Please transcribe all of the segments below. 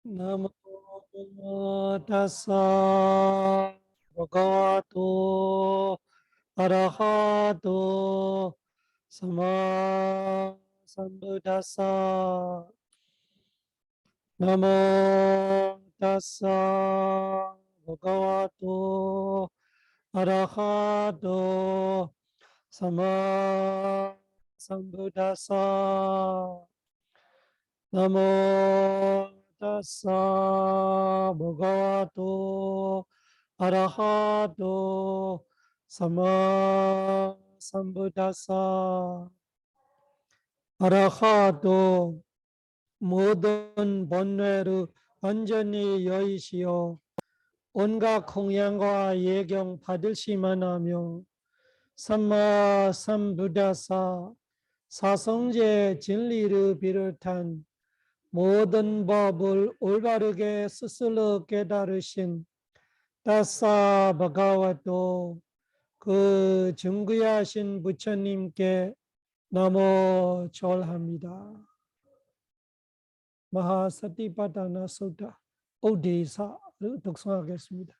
나모 다사 버가와토 아라하토 사마 삼부다사 나모 다사 버가와토 아라하토 사마 삼부다사 나모 다사 버가와토 아라하토 사마 삼부다사 아라하토 모든 번뇌를 완전히 여의시어 온갖 공양과 예경 받으시만 하며 삼마 삼부다사 사성제 진리를 비롯한 모든 법을 올바르게 스스로 깨달으신 다사 바가와토 그 증귀하신 부처님께 나모 절합니다. 마하사티파타나 소타 오데사를 독송하겠습니다.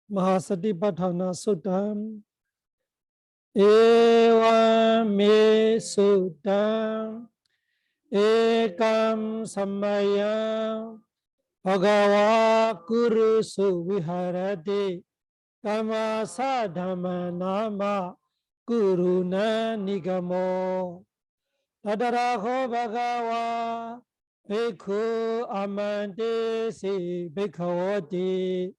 마하사티파타나 소타 에와메 소타 에감 삼마야 바가와 구르수 위하라데 까마사 담마나마 구루나 니가모 다다라호 바가와 베쿠 아만데시 베카워디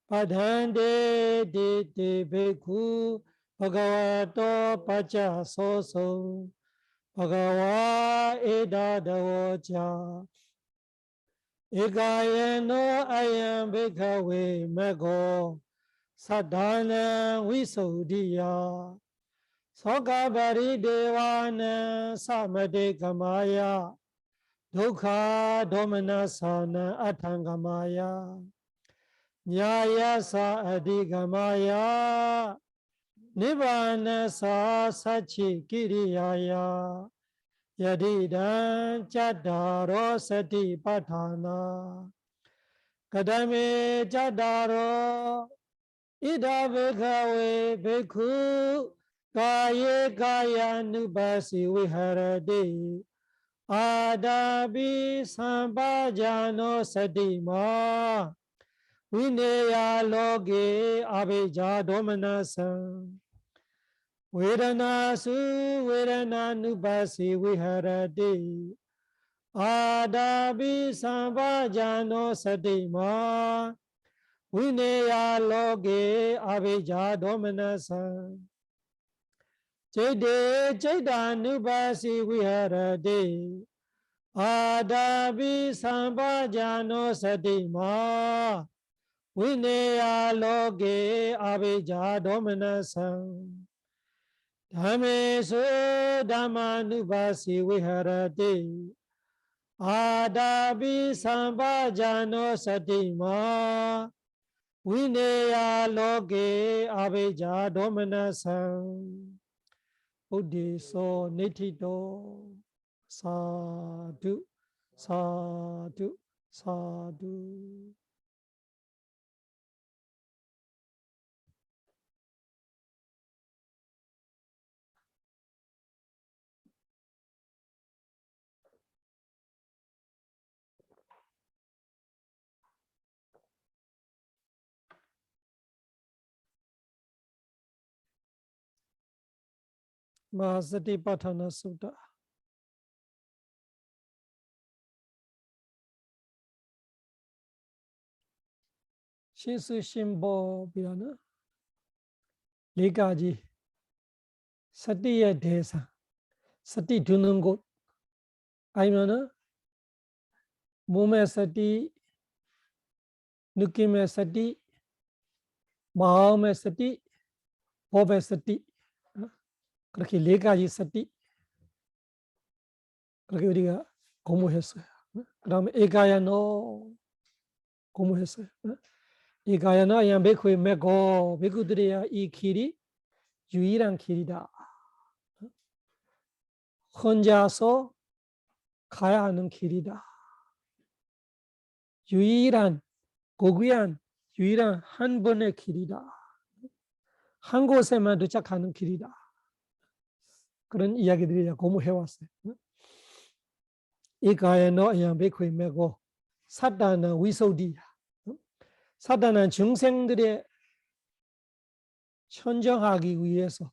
바단데 데데 베쿠 바가와토 파차소소 바가와 에다다워자 에가예노 아얌 베카웨 메고 사다나 위소디야 소가바리 데와나 사마데 가마야 두카 도마나사나 아탕가마야 냐야사 아디가마야 니바나사 사치 기리야야 야디단 짜다로 사티파타나 가다메 짜다로 이다베가웨 베쿠 가예 가야누바시 위하라데 아다비 삼바자노 사디마 위네야 로게 아베자 도마나사 웨라나수 웨라나누바시 위하라데 아다비 삼바자노 사디마 위네야 로게 아베자 도마나사 제데 제다누바시 위하라데 아다비 삼바자노 사디마 위네야 로게 아베자 도마나사 담메소 담마누바시 위하라데 아다비 삼바자노 사디마 위네야 로게 아베자 도마나사 부디소 니티도 사두 사두 사두 마하사티파타나 수타 신수신보비라는 네 가지 사티의 대상, 사티 두는 곳 아니면은 몸의 사티, 느낌의 사티, 마음의 사티, 법의 사티 그렇게 네 가지 사티 그렇게 우리가 공부했어요. 그 다음에 에가야노 공부했어요. 에가야노 양베쿠의 메고 베쿠들이야 이 길이 유일한 길이다. 혼자서 가야 하는 길이다. 유일한, 고귀한, 유일한 한 번의 길이다. 한 곳에만 도착하는 길이다. 그런 이야기들이 고무해왔어요. 이 가야노 아양베코이 메고 사단은 위소디야. 사단은 중생들의 천정하기 위해서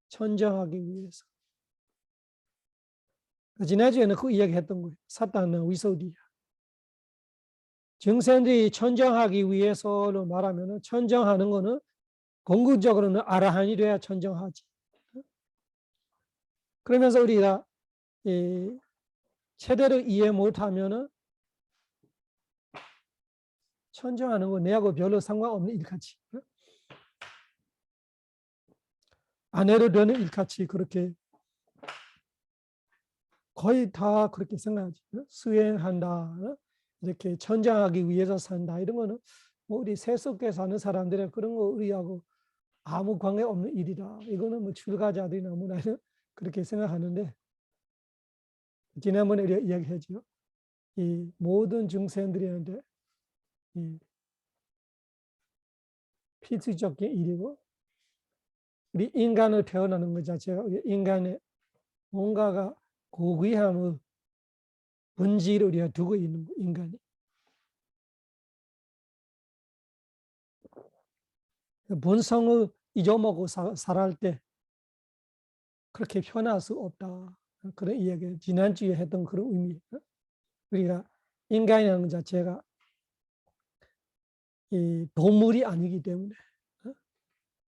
지난주에는 그 이야기 했던 거예요. 사단은 위소디야. 중생들이 천정하기 위해서로 말하면 천정하는 거는 궁극적으로는 아라한이 돼야 천정하지. 그러면서 우리가 제대로 이해 못하면은 천정하는 거 내하고 별로 상관없는 일같이, 안 해도 되는 일같이 그렇게 거의 다 그렇게 생각하지. 수행한다, 이렇게 천정하기 위해서 산다, 이런 거는 뭐 우리 세속에 사는 사람들은 그런 거 우리하고 아무 관계 없는 일이다. 이거는 뭐 출가자들이나 뭐나 그렇게 생각하는데, 지난번에 우리가 이야기했죠. 이 모든 중생들한테 이 필수적인 일이고, 우리 인간을 태어나는 것 자체가 인간의 뭔가가 고귀함의 본질을 우리가 두고 있는 거, 인간이. 본성을 잊어먹고 살아갈 때 그렇게 편할 수 없다. 그런 이야기, 지난주에 했던 그런 의미. 우리가 인간이라는 것 자체가 이 동물이 아니기 때문에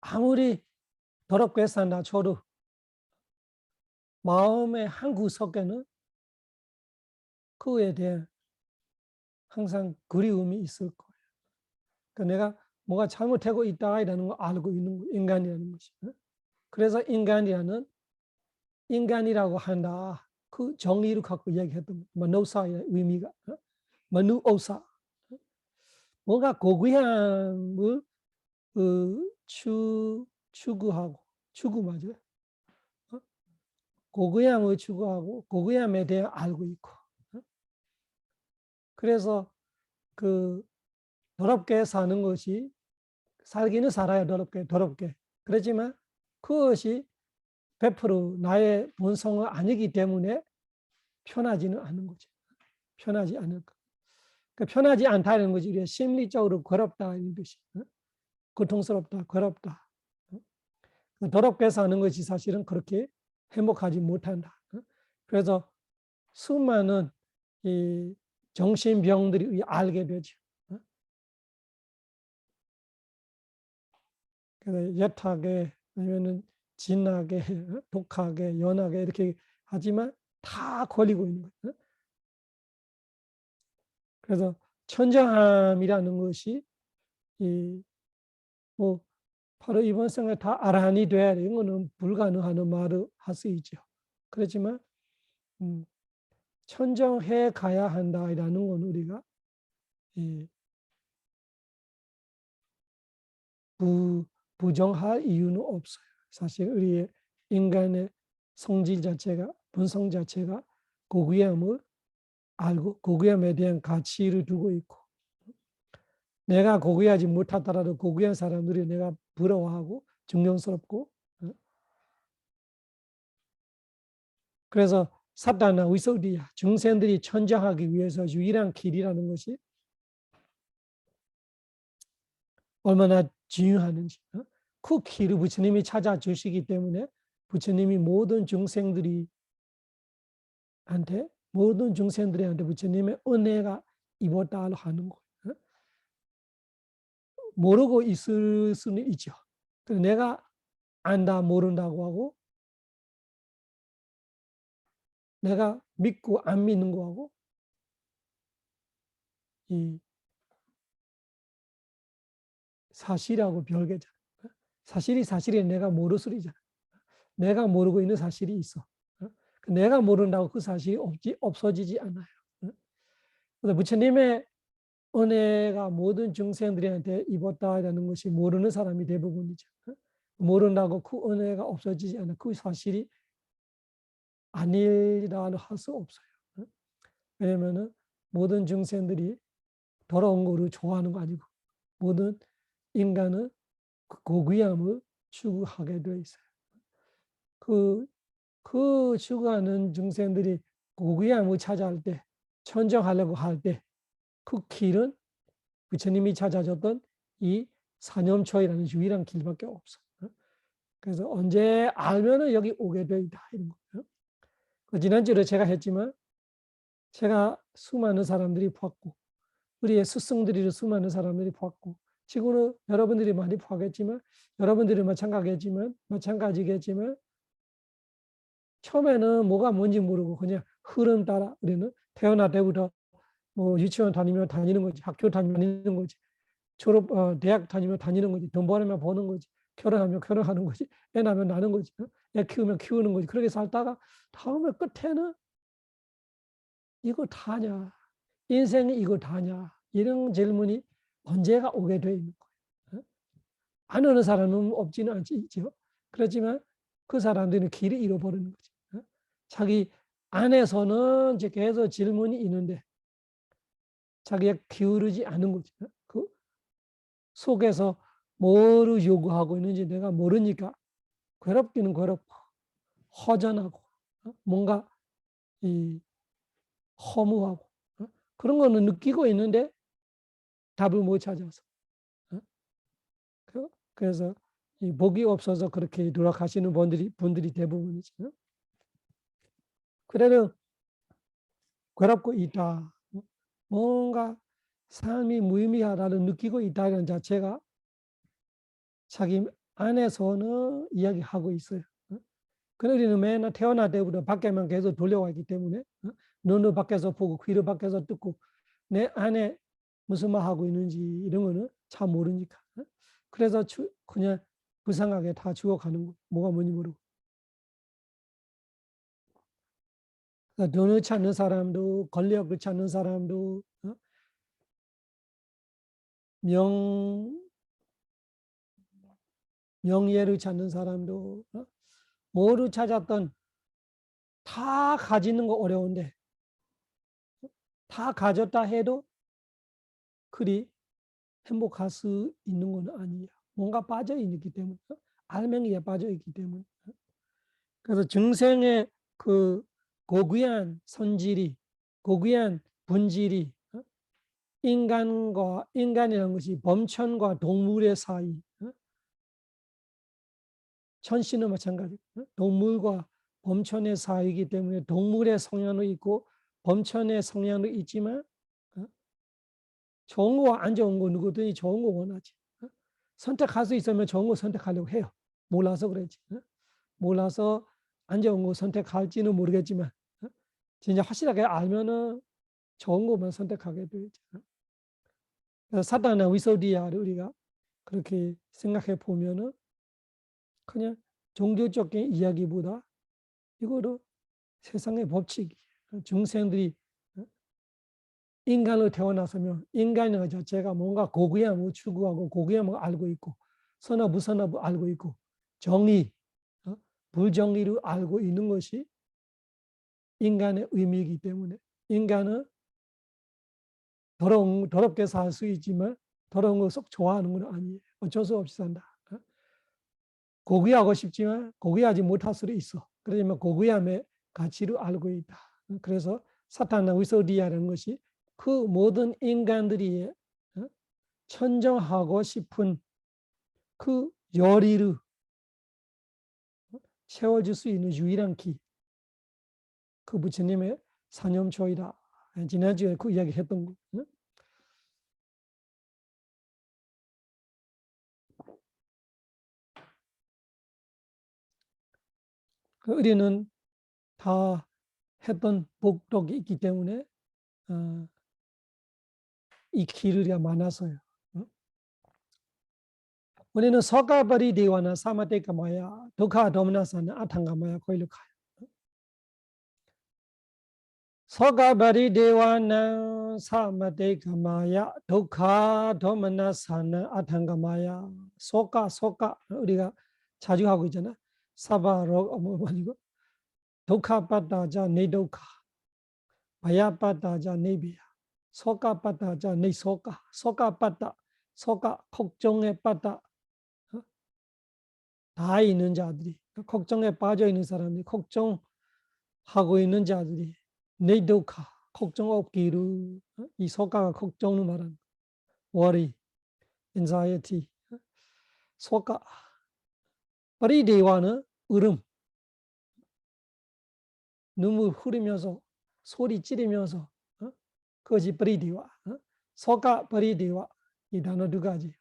아무리 더럽게 산다 쳐도 마음의 한 구석에는 그에 대한 항상 그리움이 있을 거예요. 그러니까 내가 뭐가 잘못하고 있다라는 걸 알고 있는 거, 인간이라는 것이. 그래서 인간이라고 한다. 그 정의를 갖고 이야기했던 마누사의 의미가, 마누오사. 뭔가 고귀함을 추구하고, 추구 맞아요. 고귀함을 추구하고 고귀함에 대해 알고 있고. 그래서 그 더럽게 사는 것이, 살기는 살아야 더럽게. 그렇지만 그것이 100% 나의 본성은 아니기 때문에 편하지는 않은 거죠. 편하지 않을 거. 그러니까 편하지 않다는 것이 우리가 심리적으로 괴롭다 이런 뜻이. 고통스럽다, 괴롭다. 더럽게 사는 것이 사실은 그렇게 행복하지 못한다. 그래서 수많은 이 정신병들이 알게 되죠. 그래서 예하게 아니면은 진하게, 독하게, 연하게 이렇게 하지만 다 걸리고 있는 거예요. 그래서 천정함이라는 것이 뭐 바로 이번 생에 다 아라한이 돼야 돼. 이거는 불가능한 말을 할 수 있죠. 그렇지만 천정해 가야 한다라는 건 우리가 부정할 이유는 없어요. 사실 우리의 인간의 성질 자체가, 본성 자체가 고귀함을 알고 고귀함에 대한 가치를 두고 있고, 내가 고귀하지 못하더라도 고귀한 사람들이 내가 부러워하고 존경스럽고, 그래서 사단은 위소디야, 중생들이 천정하기 위해서 유일한 길이라는 것이 얼마나 중요하는지, 그 길을 부처님이 찾아주시기 때문에 부처님이 모든 중생들한테 부처님의 은혜가 입었다 하는 거예요. 모르고 있을 수는 있죠. 내가 안다 모른다고 하고, 내가 믿고 안 믿는 거하고, 이 사실하고 별개잖아. 사실이 내가 모를 소리잖아. 내가 모르고 있는 사실이 있어. 내가 모른다고 그 사실이 없어지지 않아요. 그래서 부처님의 은혜가 모든 중생들한테 입었다라는 것이 모르는 사람이 대부분이죠. 모른다고 그 은혜가 없어지지 않아. 그 사실이 아니라 할 수 없어요. 왜냐면은 모든 증생들이 더러운 거를 좋아하는 거 아니고 모든 인간은 그 고귀함을 추구하게 되어 있어요. 그 추구하는 증생들이 고귀함을 찾아할 때, 천정하려고 할 때, 그 길은 부처님이 찾아줬던 이 사념초이라는 유일한 길밖에 없어. 그래서 언제 알면은 여기 오게 돼 있다 이런 거예요. 지난주에 제가 했지만 제가 수많은 사람들이 봤고 우리의 스승들이 수많은 사람들이 봤고 지금은 여러분들이 많이 보겠지만 여러분들이 마찬가지겠지만 처음에는 뭐가 뭔지 모르고 그냥 흐름 따라 우리는 태어날 때부터 뭐 유치원 다니면 다니는 거지, 학교 다니는 거지, 대학 다니면 다니는 거지, 돈 벌면 버는 거지, 결혼하면 결혼하는 거지, 애 낳으면 낳는 거지, 애 키우면 키우는 거지. 그렇게 살다가 다음에 끝에는 이거 다냐? 인생이 이거 다냐? 이런 질문이 언제가 오게 돼 있는 거예요. 안 오는 사람은 없지는 않죠. 그렇지만 그 사람들은 길을 잃어버리는 거지. 자기 안에서는 이제 계속 질문이 있는데 자기가 기울이지 않은 거지. 그 속에서 뭐를 요구하고 있는지 내가 모르니까 괴롭기는 괴롭고 허전하고 뭔가 이 허무하고 그런 거는 느끼고 있는데 답을 못 찾아서 그래서 이 복이 없어서 그렇게 돌아가시는 분들이 대부분이죠. 그래도 괴롭고 있다. 뭔가 삶이 무의미하다는 느끼고 있다는 자체가 자기 안에서는 이야기하고 있어요. 그래 우리는 맨날 태어날 때부터 밖에만 계속 돌려와 있기 때문에 눈을 밖에서 보고 귀를 밖에서 듣고 내 안에 무슨 말 하고 있는지 이런 거는 잘 모르니까. 그래서 그냥 불쌍하게 다 죽어가는 거. 뭐가 뭔지 모르고. 돈을 찾는 사람도 권력을 찾는 사람도 명예를 찾는 사람도 뭐를 찾았던 다 가지는 거 어려운데 다 가졌다 해도 그리 행복할 수 있는 건 아니에요. 뭔가 빠져 있기 때문에 알맹이에 빠져 있기 때문에 그래서 증생의 그 고귀한 선질이 고귀한 본질이 인간이라는 것이 범천과 동물의 사이 천신은 마찬가지 동물과 범천의 사이이기 때문에 동물의 성향도 있고 범천의 성향도 있지만 좋은 거와 안 좋은 거 누구든지 좋은 거 원하지. 선택할 수 있으면 좋은 거 선택하려고 해요. 몰라서 그랬지. 몰라서 안 좋은 거 선택할지는 모르겠지만 진짜 확실하게 알면은 좋은 것만 선택하게 되죠. 사단의 위소디아를 우리가 그렇게 생각해 보면은 그냥 종교적인 이야기보다 이거로 세상의 법칙, 중생들이 인간으로 태어났으면 인간의 자체가 뭔가 고귀함을 추구하고 고귀함을 알고 있고 선악 무선악을 알고 있고 정의, 불정의를 알고 있는 것이 인간의 의미이기 때문에 인간은 더럽게 살 수 있지만 더러운 거 속 좋아하는 건 아니에요. 어쩔 수 없이 산다. 고귀하고 싶지만 고귀하지 못할 수도 있어. 그렇지만 고귀함의 가치를 알고 있다. 그래서 사탄의 위소디아라는 것이 그 모든 인간들이 천정하고 싶은 그 열의를 채워줄 수 있는 유일한 길. 그 부처님의 사념초이다. 지난주에 그 이야기 했던 거. 우리는 다 했던 복덕이 있기 때문에 이 길이 많아서요. 우리는 서가버리 대와나 사마테까마야 도카 도미나사나 아탕가마야 거기로 가요. 서가버리 대와나 사마테까마야 도카 도미나사나 아탕가마야 소가 우리가 자주 하고 있잖아. 사바로 뭐 아니고 독카빠따자 네독카, 바야빠따자 네비야, 소카빠따자 네소카, 소카빠따, 소카 걱정에 빠따 다 있는 자들이, 걱정에 빠져 있는 사람들이, 걱정하고 있는 자들이 네독카, 걱정 없기를, 이 소카가 걱정을 말하는 worry, anxiety, 소카. 파리데와는 울음, 눈물 흐르면서 소리 지르면서 그것이 파리데와. 소가 파리데와 이 단어 두 가지.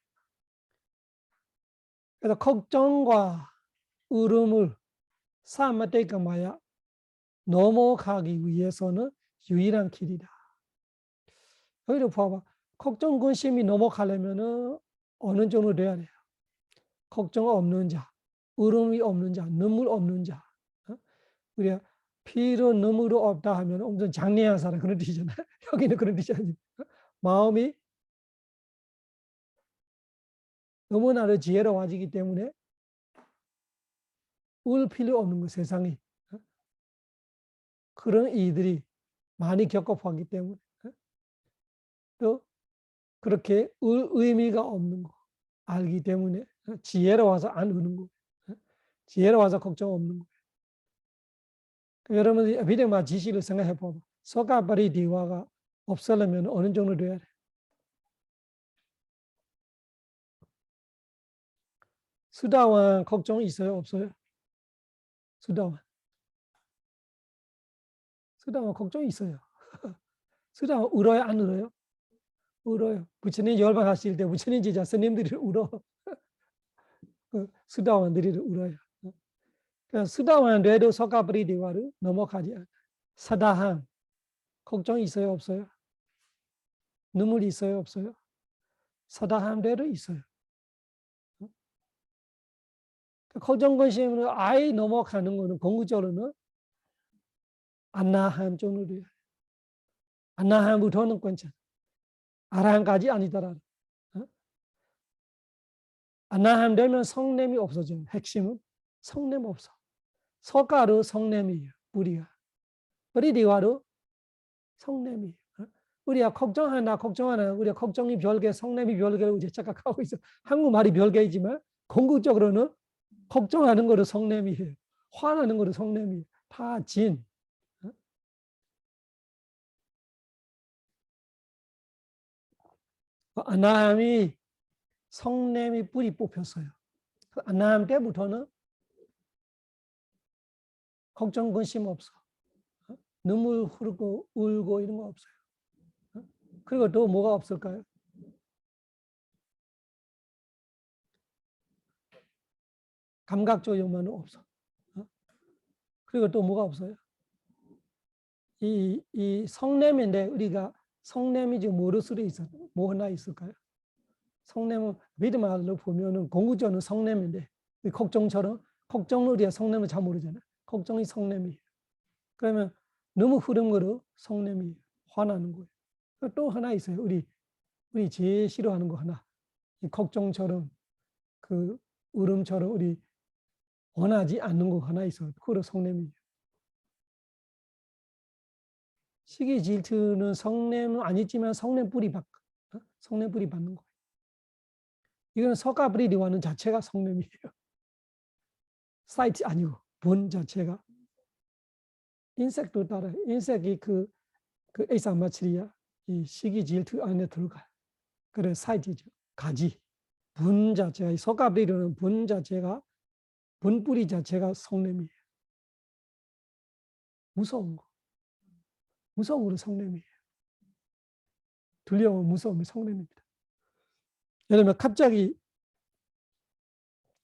그래서 걱정과 울음을 사마테가마야 넘어가기 위해서는 유일한 길이다. 여기를 봐봐. 걱정 근심이 넘어가려면은 어느 정도 돼야 돼요. 걱정 없는 자, 울음이 없는 자, 눈물 없는 자. 우리가 피로 눈물도 없다 하면 엄청 장래한 사람 그런 뜻이잖아요. 여기는 그런 뜻이 아닙니다. 마음이 너무나도 지혜로워지기 때문에 울 필요 없는 거 세상에. 그런 이들이 많이 겪어봤기 때문에 또 그렇게 울 의미가 없는 거 알기 때문에 지혜로워서 안 우는 거, 지혜로워서 걱정 없는 거. 여러분 비대마 지시를 생각해 보면 소가바리 디와가 없으려면 어느 정도 돼야 돼? 수다원 걱정 있어요? 없어요? 수다원 걱정 있어요. 수다원 울어요? 안 울어요? 울어요. 부처님 열반하실 때 부처님 제자 스님들이 울어. 수다원들이 울어요. 그러니까 수다원 돼도 소가바리 디와를 넘어가지 않아요. 사다함 걱정 있어요? 없어요? 눈물이 있어요? 없어요? 사다함대로 있어요. 걱정 근심으로 아예 넘어가는 거는 궁극적으로는 안나함 정도로요. 안나함부터는 괜찮아. 아라함까지 아니더라도. 안나함 되면 성냄이 없어져요. 핵심은 성냄 없어. 서가로 성냄이에요. 우리가. 우리디와로 성냄이에요. 우리가 걱정하나 우리가 걱정이 별개, 성냄이 별개로 이제 착각하고 있어. 한국말이 별개이지만 궁극적으로는 걱정하는 거를 성냄이에요. 화나는 거를 성냄이에요. 다 진. 안나함이 성냄이 뿌리 뽑혔어요. 안나함 때부터는 걱정 근심 없어. 눈물 흐르고 울고 이런 거 없어요. 그리고 또 뭐가 없을까요? 감각적 욕망은 없어. 그리고 또 뭐가 없어요? 이 성냄인데 우리가 성냄이 지금 뭐로 쓰여 있어? 뭐 하나 있을까요? 성냄은 믿음말로 보면은 공구전은 성냄인데 걱정처럼 걱정은 우리가 성냄을 잘 모르잖아요. 걱정이 성냄이에요. 그러면 너무 흐른 거로 성냄이 화나는 거예요. 또 하나 있어요. 우리 제일 싫어하는 거 하나. 이 걱정처럼 그 울음처럼 우리 원하지 않는 거 하나 있어요. 그거 성냄이에요. 시기 질투는 성냄은 아니지만 성냄 뿌리 성냄 뿌리 받는 거예요. 이거는 서가브리디와는 자체가 성냄이에요. 사이트 아니고 본 자체가. 인색도 따라요. 인색이 그 에이사마치리야 이 시기 질투 안에 들어가요. 그래 사이트죠. 가지. 분 자체가 서가브리디는 분 자체가 분 뿌리 자체가 성냄이에요. 무서운 거. 무서운 거로 성냄이에요. 두려움, 무서움이 성냄입니다. 예를 들면 갑자기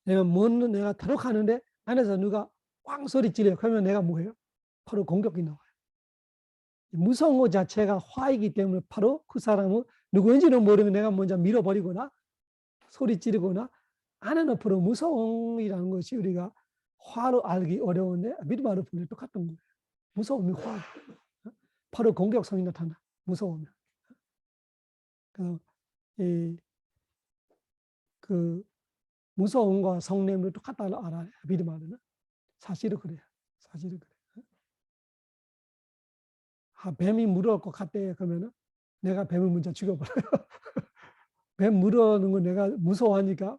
내가 다독하는데 안에서 누가 꽝 소리 지르요. 그러면 내가 뭐해요? 바로 공격이 나와요. 무서운 것 자체가 화이기 때문에 바로 그 사람은 누구인지는 모르면 내가 먼저 밀어버리거나 소리 지르거나 안에는 바로 무서움이라는 것이 우리가 화로 알기 어려운데 믿음으로 보면 똑같은 거예요. 무서움이 화. 바로 공격성이 나타나. 무서우면. 그 무서움과 성냄을 똑같다 알아야 믿음으로는 사실은 그래요. 사실은 그래요. 뱀이 물어올 것 같대. 그러면은 내가 뱀을 먼저 죽여버려요. 뱀 물어오는 거 내가 무서워하니까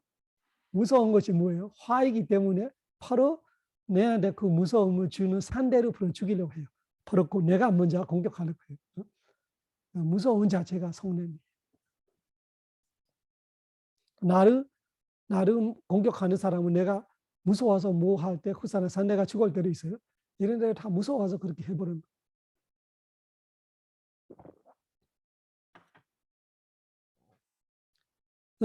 무서운 것이 뭐예요? 화이기 때문에 바로 내한테 그 무서움을 주는 상대로 바로 죽이려고 해요. 바로 내가 먼저 공격하는 거예요. 무서운 자체가 성냄이에요. 나를 공격하는 사람은 내가 무서워서 뭐 할 때 그 사람 상대가 죽을 때도 있어요. 이런 데를 다 무서워서 그렇게 해버리는 거예요.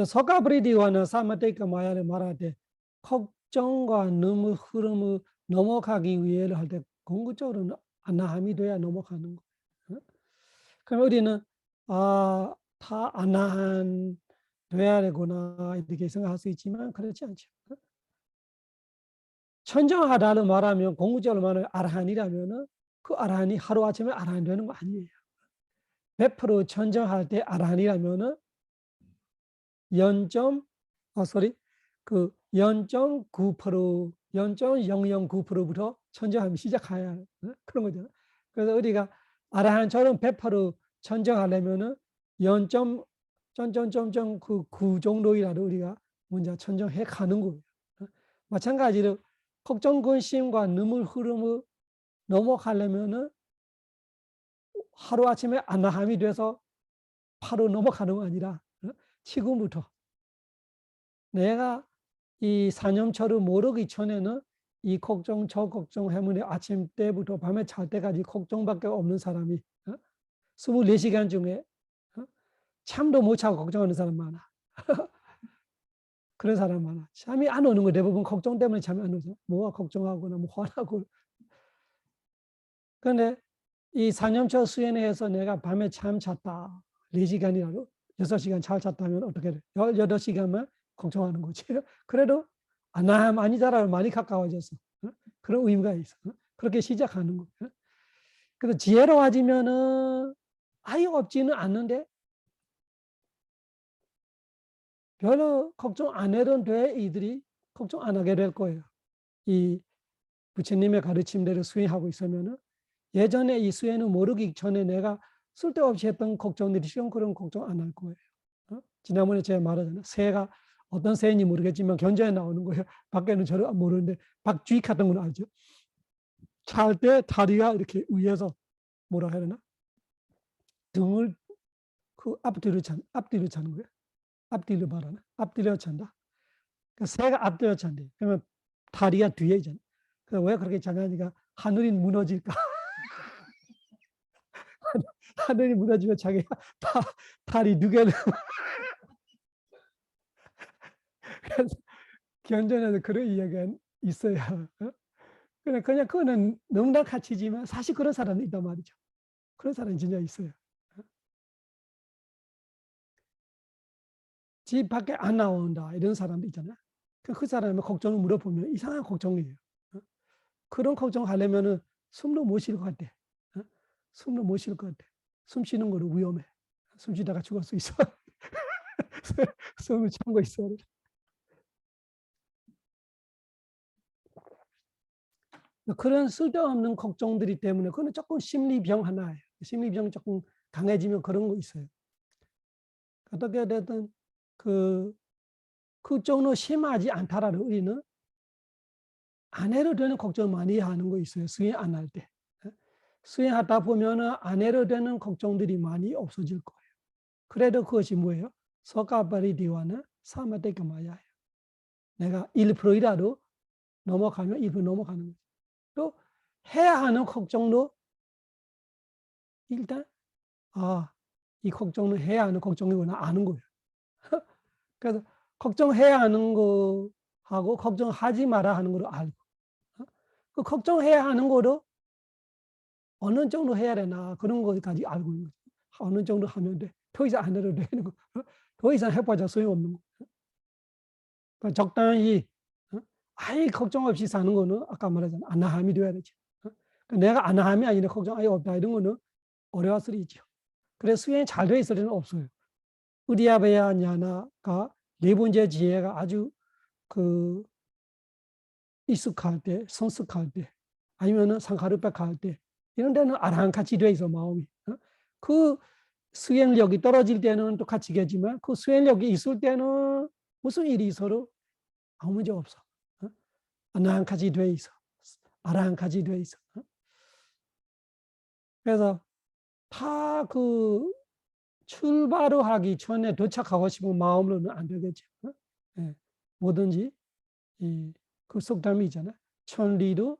서가브리디와는 사마테이카 마야를 말할 때 걱정과 너무 흐름을 넘어가기 위해를 할 때 궁극적으로는 안나함이 돼야 넘어가는 거예요. 그럼 우리는 다 안나한 돼야 되구나 이렇게 생각할 수 있지만 그렇지 않죠. 천정하다는 말하면 궁극적으로 말하면 아라한이라면은 그 아라한이 하루아침에 아라한 되는 거 아니에요. 100% 천정할 때 아라한이라면은 0. 그 0.9%, 0.009%부터 천정하면 시작해야 해요. 그런 거죠. 그래서 우리가 아라한처럼 100% 천정하려면은 0.9 정도이라도 우리가 먼저 천정해 가는 거예요. 마찬가지로 걱정, 근심과 눈물 흐름을 넘어가려면은 하루아침에 안나함이 돼서 바로 넘어가는 거 아니라 지금부터 내가 이 사념처를 모르기 전에는 이 걱정 저 걱정 때문에 아침 때부터 밤에 잘 때까지 걱정밖에 없는 사람이 24시간 중에 잠도 못 자고 걱정하는 사람 많아. 그런 사람 많아. 잠이 안 오는 거 대부분 걱정 때문에 잠이 안 오죠. 뭐가 걱정하거나 뭐 화나고. 그런데 이 사념처 수행에 해서 내가 밤에 잠 잤다. 4시간이라도 6시간 잘 잤다면 어떻게 돼? 18시간만 걱정하는 거지. 그래도 나함 아니다라고 많이 가까워졌어. 그런 의미가 있어. 그렇게 시작하는 거. 그래서 지혜로워지면은 아예 없지는 않는데 별로 걱정 안 해도 돼. 이들이 걱정 안 하게 될 거예요. 이 부처님의 가르침대로 수행하고 있으면은 예전에 이 수행을 모르기 전에 내가 쓸데없이 했던 걱정들이 지금 그런 걱정 안 할 거예요. 지난번에 제가 말하잖아요. 새가 어떤 새인지 모르겠지만 견자에 나오는 거예요. 밖에는 저를 모르는데 박쥐 같은 건 알죠. 잘 때 다리가 이렇게 위에서 뭐라 해야 되나? 등을 그 앞뒤로 자는 거예요. 앞뒤로 말하나? 앞뒤로 잔다. 그러니까 새가 앞뒤로 잔대. 그러면 다리가 뒤에 있잖아. 그래서 왜 그렇게 자냐니까 하늘이 무너질까? 하늘이 무너지면 자기가 다리 두 개를 그래서 견전에서 그런 이야기가 있어요. 그냥 그거는 농담 가치지만 사실 그런 사람이 있단 말이죠. 그런 사람이 진짜 있어요. 집 밖에 안 나온다 이런 사람도 있잖아요. 그 사람의 걱정을 물어보면 이상한 걱정이에요. 그런 걱정하려면은 숨도 못 쉴 것 같아. 숨도 못 쉴 것 같아. 숨 쉬는 거는 위험해. 숨 쉬다가 죽을 수 있어. 숨을 참고 있어야 돼. 그런 쓸데없는 걱정들이 때문에 그거는 조금 심리병 하나예요. 심리병 조금 강해지면 그런 거 있어요. 어떻게 됐든 그 정도 심하지 않다라도 우리는 안 해도 되는 걱정 많이 하는 거 있어요. 수행 안 할 때. 수행하다 보면은 안 해도 되는 걱정들이 많이 없어질 거예요. 그래도 그것이 뭐예요? 서가바리디와는 사마테가 마야예요. 내가 1%이라도 넘어가면 1% 넘어가는 거죠. 또 해야 하는 걱정도 일단 이 걱정은 해야 하는 걱정이구나 아는 거예요. 그래서 걱정해야 하는 거하고 걱정하지 마라 하는 거를 알고 그 걱정해야 하는 거로 어느 정도 해야 되나 그런 것까지 알고 있는 거죠. 어느 정도 하면 돼. 더 이상 안 해도 되는 거. 더 이상 해봐야 소용없는 거. 그러니까 적당히 아예 걱정 없이 사는 거는 아까 말하잖아. 안나함이 돼야 되죠. 그러니까 내가 안나함이 아니라 걱정 아예 없다 이런 거는 어려울 수도 있죠. 그래서 수행이 잘 돼 있을 때는 없어요. 우리야베야 냐나가 네 번째 지혜가 아주 그 익숙할 때, 성숙할 때, 아니면은 상가르백할 때, 이런 데는 아랑 같이 돼 있어 마음이. 그 수행력이 떨어질 때는 또 갇히겠지만 그 수행력이 있을 때는 무슨 일이 있어도 아무 문제 없어. 아랑 같이 돼 있어. 아랑 같이 돼 있어. 그래서 다 그 출발을 하기 전에 도착하고 싶은 마음으로는 안 되겠죠. 예. 뭐든지 그 속담이 있잖아. 천리도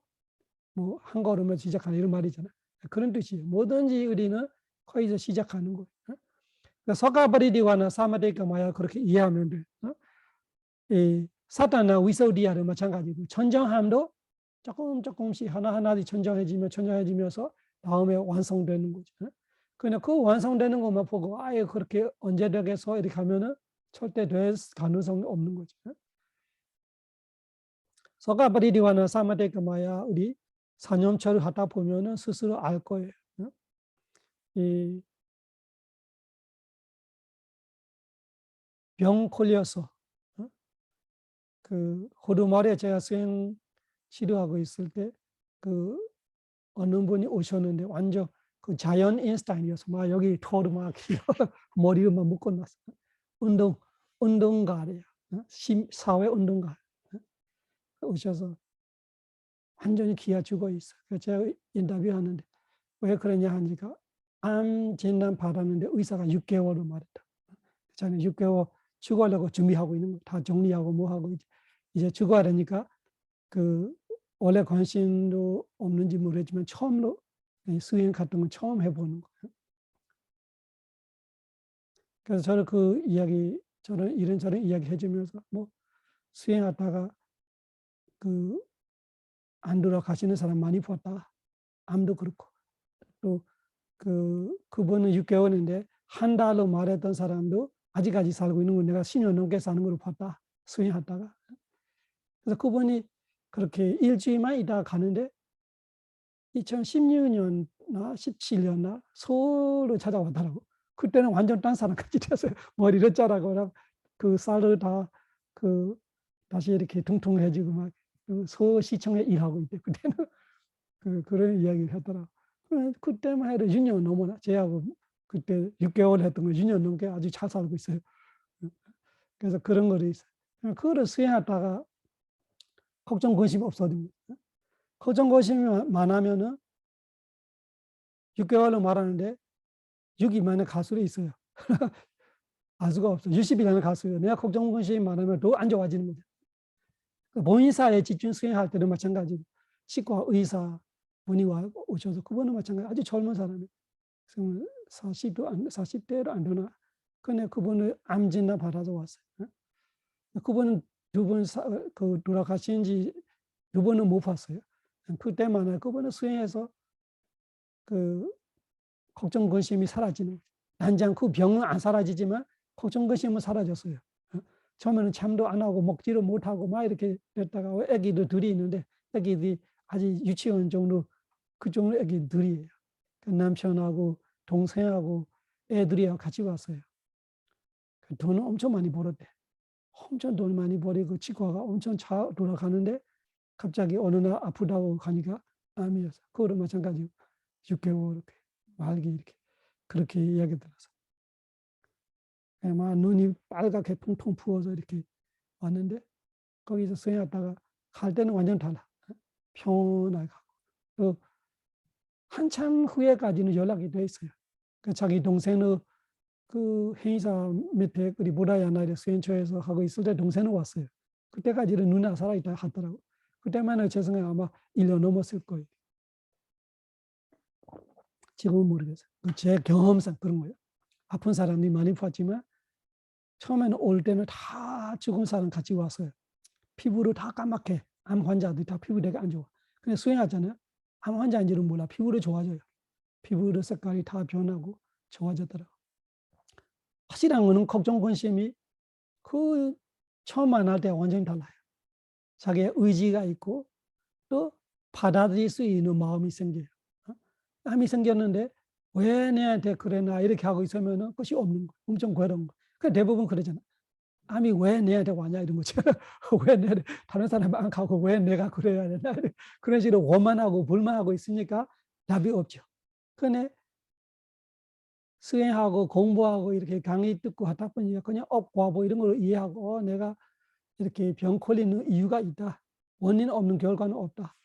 뭐 한 걸음을 시작하는 이런 말이잖아. 그런 뜻이에요. 뭐든지 우리는 거기서 시작하는 거예요. 그러니까 서가버리디와나 사마데이까마야 그렇게 이해하면 돼. 이 사탄나 위소디아도 마찬가지고 천정함도 조금씩 하나하나 천정해지면서 다음에 완성되는 거죠. 그냥 그 완성되는 것만 보고 아예 그렇게 언제 되겠어 이렇게 하면은 절대 될 가능성이 없는 거죠. 서가버리디와나 사마데이까마야 우리 사념처를 하다 보면은 스스로 알 거예요. 이 병 걸려서 그 호르마리에 제가 수행 치료하고 있을 때 그 어느 분이 오셨는데 완전 그 자연 인스타인이어서 막 여기 털을 막 머리를 막 묶어놨어. 운동가래요. 사회 운동가 오셔서 완전히 기아 죽어 있어. 그래서 제가 인터뷰하는데 왜 그러냐 하니까 암 진단 받았는데 의사가 6개월을 말했다. 저는 6개월 죽으려고 준비하고 있는 거 다 정리하고 뭐 하고 이제 죽어야 되니까 그 원래 관심도 없는지 모르겠지만 처음으로 수행 같은 건 처음 해보는 거예요. 그래서 저는 그 이야기, 저는 이런저런 이야기 해주면서 뭐 수행하다가 그 안 들어가시는 사람 많이 봤다. 암도 그렇고 또 그분은 6개월인데 한 달로 말했던 사람도 아직까지 살고 있는 거 내가 10년 넘게 사는 걸 봤다. 수행하다가. 그래서 그분이 그렇게 일주일만 있다가 가는데 2016년나 17년나 서울로 찾아왔더라고. 그때는 완전 딴 사람까지 됐어요. 머리를 자라고 그 쌀을 다 그 다시 이렇게 퉁퉁해지고 막 그 서울시청에 일하고 있대. 그때는 그런 이야기를 하더라고. 그때만 해도 6년 넘어나. 제하고 그때 6개월 했던 거 6년 넘게 아주 잘 살고 있어요. 그래서 그런 거를 있어요. 그거를 수행하다가 걱정 근심이 없어집니다. 걱정 근심이 많으면은 6개월로 말하는데 6일 만에 가수로 있어요. 알 수가 없어. 60일 안에 가수요. 내가 걱정 근심이 많으면 더 안 좋아지는 거죠. 본인사에 집중 수행할 때도 마찬가지고 치과 의사 분이 오셔서 그분은 마찬가지 아주 젊은 사람이에요. 40대로 안 되나. 근데 그분을 암 진단 받아서 왔어요. 그분은 두 번 돌아가신 지 두 번은 못 봤어요. 그때만 그분은 수행해서 그 걱정 근심이 사라지는 거죠. 단장 그 병은 안 사라지지만 걱정 근심은 사라졌어요. 처음에는 잠도 안 하고 먹지를 못하고 막 이렇게 됐다가 애기들 둘이 있는데 애기들이 아직 유치원 정도 그 정도 애기들이에요. 그 남편하고 동생하고 애들이랑 같이 왔어요. 그 돈은 엄청 많이 벌었대. 엄청 돈 많이 벌이고 치과가 엄청 잘 돌아가는데 갑자기 어느 날 아프다고 가니까 암이었어. 그거로 마찬가지로 6개월 이렇게 말기 이렇게 그렇게 이야기 들어서 막 눈이 빨갛게 통통 부어서 이렇게 왔는데 거기서 수행하다가 갈 때는 완전 달라. 편하게 가고 또 한참 후에까지는 연락이 돼 있어요. 그 자기 동생은 그 행사 밑에 우리 보라야나의 수행처에서 하고 있을 때 동생은 왔어요. 그때까지는 누나 살아있다 하더라고. 그때만 해도 제 생각에 아마 1년 넘었을 거예요. 지금은 모르겠어요. 제 경험상 그런 거예요. 아픈 사람이 많이 봤지만 처음에는 올 때는 다 죽은 사람 같이 왔어요. 피부를 다 까맣게 암 환자들이 다 피부 되게 안 좋아. 근데 수행하잖아요. 암 환자인지는 몰라. 피부를 좋아져요. 피부의 색깔이 다 변하고 좋아졌더라고. 확실한 거는 걱정 근심이 그 처음 만날 때 완전히 달라요. 자기의 의지가 있고 또 받아들일 수 있는 마음이 생겨요. 암이 생겼는데 왜 내한테 그래나 이렇게 하고 있으면 끝이 없는 거, 엄청 괴로운 거. 그 대부분 그러잖아. 암이 왜 내한테 왔냐 이런 거죠. 왜 다른 사람 안 가고 왜 내가 그래야 되나 그런 식으로 원만하고 불만하고 있으니까 답이 없죠. 근데 수행하고 공부하고 이렇게 강의 듣고 하다 보니까 그냥 업과보 이런 걸 이해하고 내가 이렇게 병 걸리는 이유가 있다. 원인 없는 결과는 없다.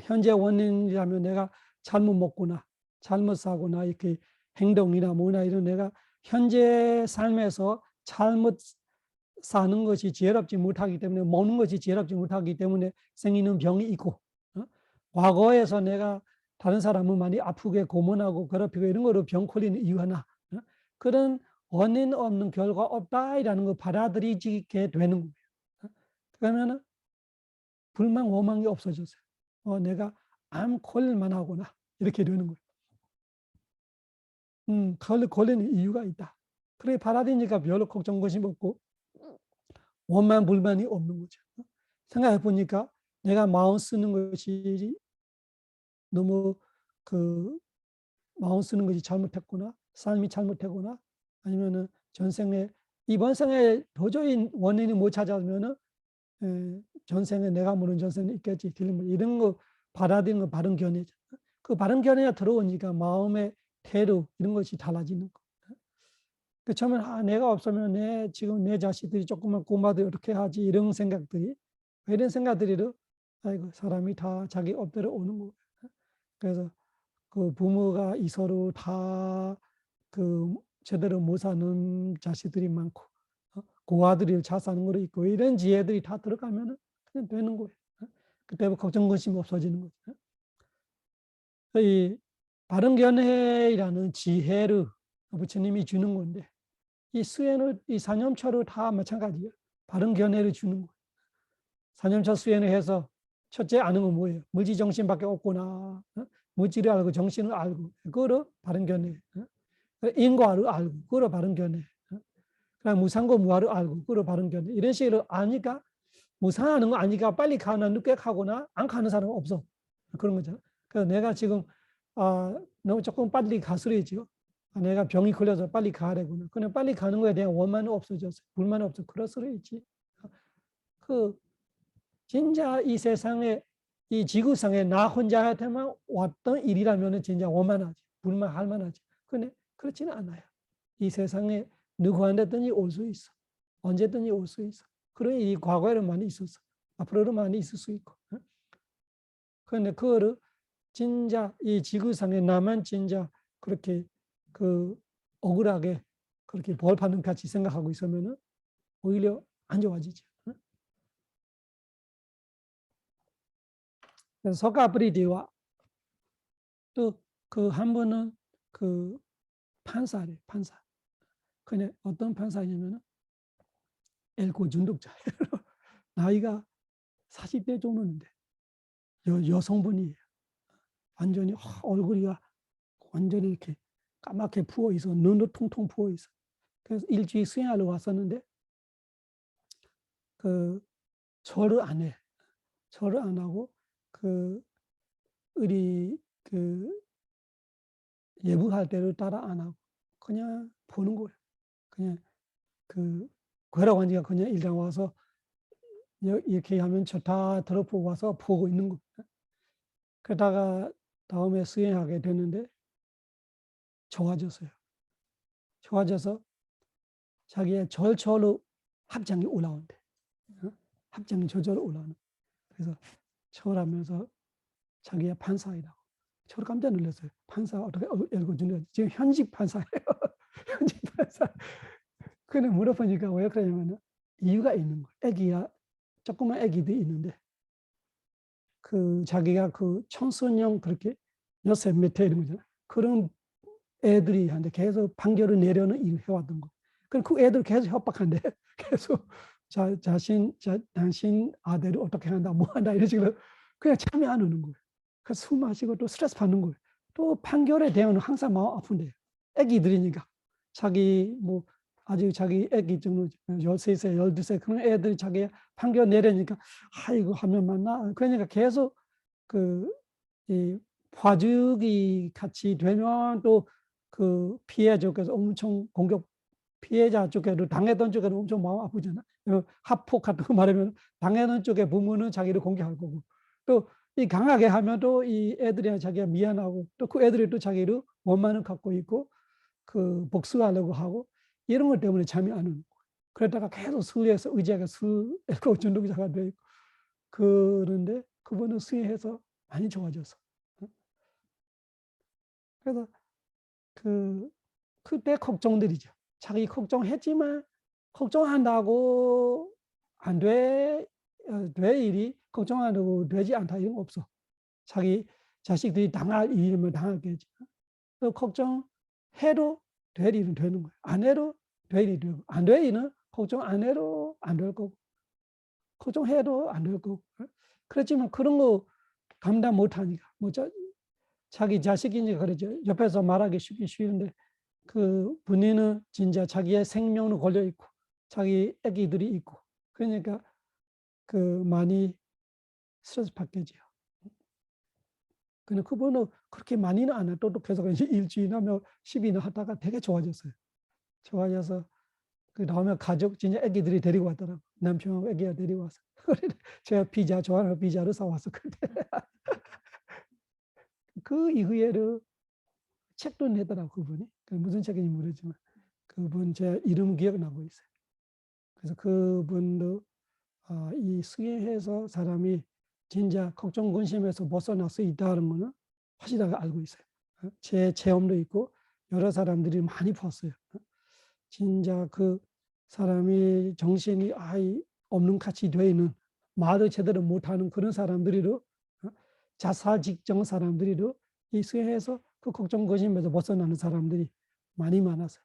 현재 원인이라면 내가 잘못 먹거나 잘못 사거나 이렇게 행동이나 뭐나 이런 내가 현재 삶에서 잘못 사는 것이 지혜롭지 못하기 때문에 먹는 것이 지혜롭지 못하기 때문에 생기는 병이 있고 과거에서 내가 다른 사람을 많이 아프게 고문하고 괴롭히고 이런 거로 병 걸리는 이유 하나 그런 원인 없는 결과 없다라는 걸 받아들이게 되는 거예요. 그러면은 불만 원망이 없어졌어요. 내가 암 걸릴만 하구나 이렇게 되는 거예요. 걸리는 이유가 있다. 그래 받아들이니까 별로 걱정 것이 없고 원만 불만이 없는 거죠. 생각해 보니까 내가 마음 쓰는 것이 너무 마음 쓰는 것이 잘못했구나, 삶이 잘못했구나, 아니면은 전생에 이번 생에 도저히 원인을 못 찾아면은 전생에 내가 모르는 전생에 있겠지, 이런 거 받아들이는 거 바른 견해죠. 그 바른 견해가 들어오니까 마음의 태도 이런 것이 달라지는 거. 그 처음에 내가 없으면 지금 내 자식들이 조금만 공부하도 어떻게 하지 이런 생각들이 이런 생각들이 아이고 사람이 다 자기 업대로 오는 거예요. 그래서 그 부모가 이서로 다 제대로 못 사는 자식들이 많고 고아들이 잘 사는 거로 있고 이런 지혜들이 다 들어가면 그냥 되는 거예요. 그때부터 걱정 근심이 없어지는 거죠. 이 바른 견해라는 지혜를 부처님이 주는 건데 이 수행을 이 사념처로 다 마찬가지예요. 바른 견해를 주는 거예요. 사념처 수행을 해서 첫째 아는 건 뭐예요? 물질 정신밖에 없구나. 물질을 알고 정신을 알고 그거를 바른 견해. 인과를 알고 그거를 바른 견해. 그다음 무상과 무아를 알고 그거를 바른 견해. 이런 식으로 아니까 무상하는 거 아니까 빨리 가거나 늦게 가거나 안 가는 사람은 없어. 그런 거죠. 그래서 내가 지금 너무 조금 빨리 가스려지요. 내가 병이 걸려서 빨리 가야 되구나. 그냥 빨리 가는 거에 대한 원만은 없어졌어요. 불만은 없어. 그럴 수도 있지. 진짜 이 세상에 이 지구상에 나 혼자한테만 왔던 일이라면 진짜 원만하지. 불만할 만하지. 근데 그렇지는 않아요. 이 세상에 누구한테든지 올 수 있어. 언제든지 올 수 있어. 그런 일이 과거에는 많이 있었어. 앞으로도 많이 있을 수 있고. 그런데 그거를 진짜 이 지구상에 나만 진짜 그렇게 억울하게 그렇게 벌받는 같이 생각하고 있으면은 오히려 안 좋아지죠. 그래서 서가브리디와 또 한 분은 판사래, 판사. 근데 어떤 판사냐면은 엘고 중독자예요. 나이가 40대 정도인데 여성분이에요. 완전히 얼굴이가 완전히 이렇게 까맣게 부어 있어. 눈도 통통 부어 있어. 그래서 일주일 수행하러 왔었는데 절을 안 해. 절을 안 하고 우리 예불할 때를 따라 안 하고 그냥 보는 거예요. 그냥 괴라고 하니까 그냥 일단 와서 이렇게 하면 좋다 들어보고 와서 보고 있는 거예요. 그러다가 다음에 수행하게 됐는데 좋아졌어요. 좋아져서 자기의 절절로 합장이 올라온대. 합장이 절절로 올라오는. 그래서 절하면서 자기의 판사이라고. 저를 깜짝 놀랐어요. 판사 어떻게 알고 주는 지금 현직 판사예요. 현직 판사. 근데 물어보니까 왜 그러냐면 이유가 있는 거예요. 애기야, 조그만 애기도 있는데 자기가 청소년 그렇게 요새 밑에 이런 거잖아요. 그런 애들이 한테 계속 판결을 내려는 일을 해왔던 거. 그럼 그 애들 계속 협박한대. 계속 당신 아들을 어떻게 한다, 뭐 한다 이런 식으로 그냥 참여 안 하는 거예요. 그래서 술 마시고 또 스트레스 받는 거예요. 또 판결에 대한 항상 마음 아픈데요. 애기들이니까 아직 자기 애기 정도 13세, 12세 그런 애들이 자기 판결 내려니까 이거 하면 맞나? 그러니까 계속 이 봐주기 같이 되면 또 피해자 쪽에서 엄청 피해자 쪽에도 당했던 쪽에도 엄청 마음 아프잖아. 합폭 같은 거 말하면 당했던 쪽에 부모는 자기를 공격할 거고 또 이 강하게 하면 또 이 애들이 자기가 미안하고 또 그 애들이 또 자기를 원망을 갖고 있고 그 복수하려고 하고 이런 것 때문에 잠이 안 오는 거예요. 그러다가 계속 수에서 의지하게 수 알코올 중독자가 돼 있고 그런데 그분은 수행해서 많이 좋아져서. 그래서 그 그때 걱정들이죠. 자기 걱정했지만 걱정한다고 안 돼, 될 일이 걱정한다고 되지 않다 이런 거 없어. 자기 자식들이 당할 일이면 당하겠지. 또 걱정해도 될 일은 되는 거야. 안 해도 될 일이 되고 안 될 일은 걱정 안 해도 안 될 거고 걱정해도 안 될 거고. 그렇지만 그런 거 감당 못 하니까 뭐 자기 자식이니 그러죠. 옆에서 말하기 쉬운데 그 본인은 진짜 자기의 생명으로 걸려 있고 자기 아기들이 있고 그러니까 그 많이 스트레스 받겠지요. 근데 그분은 그렇게 많이는 안 해도 또 계속 일주일이나 10일이나 하다가 되게 좋아졌어요. 좋아져서 그 다음에 가족 진짜 아기들이 데리고 왔더라고. 남편하고 아기가 데리고 와서 제가 피자 좋아하는 피자를 사왔어. 그 이후에는 책도 내더라고 그분이. 무슨 책인지 모르지만 그분 제 이름 기억나고 있어요. 그래서 그분도 이 수행해서 사람이 진짜 걱정 근심에서 벗어날 수 있다는 거는 확실하게 알고 있어요. 제 체험도 있고 여러 사람들이 많이 봤어요. 진짜 그 사람이 정신이 없는 같이 되어 있는 말을 제대로 못하는 그런 사람들이도 자살 직전 사람들이도 이 수행해서 그 걱정 근심에서 벗어나는 사람들이 많이 많았어요.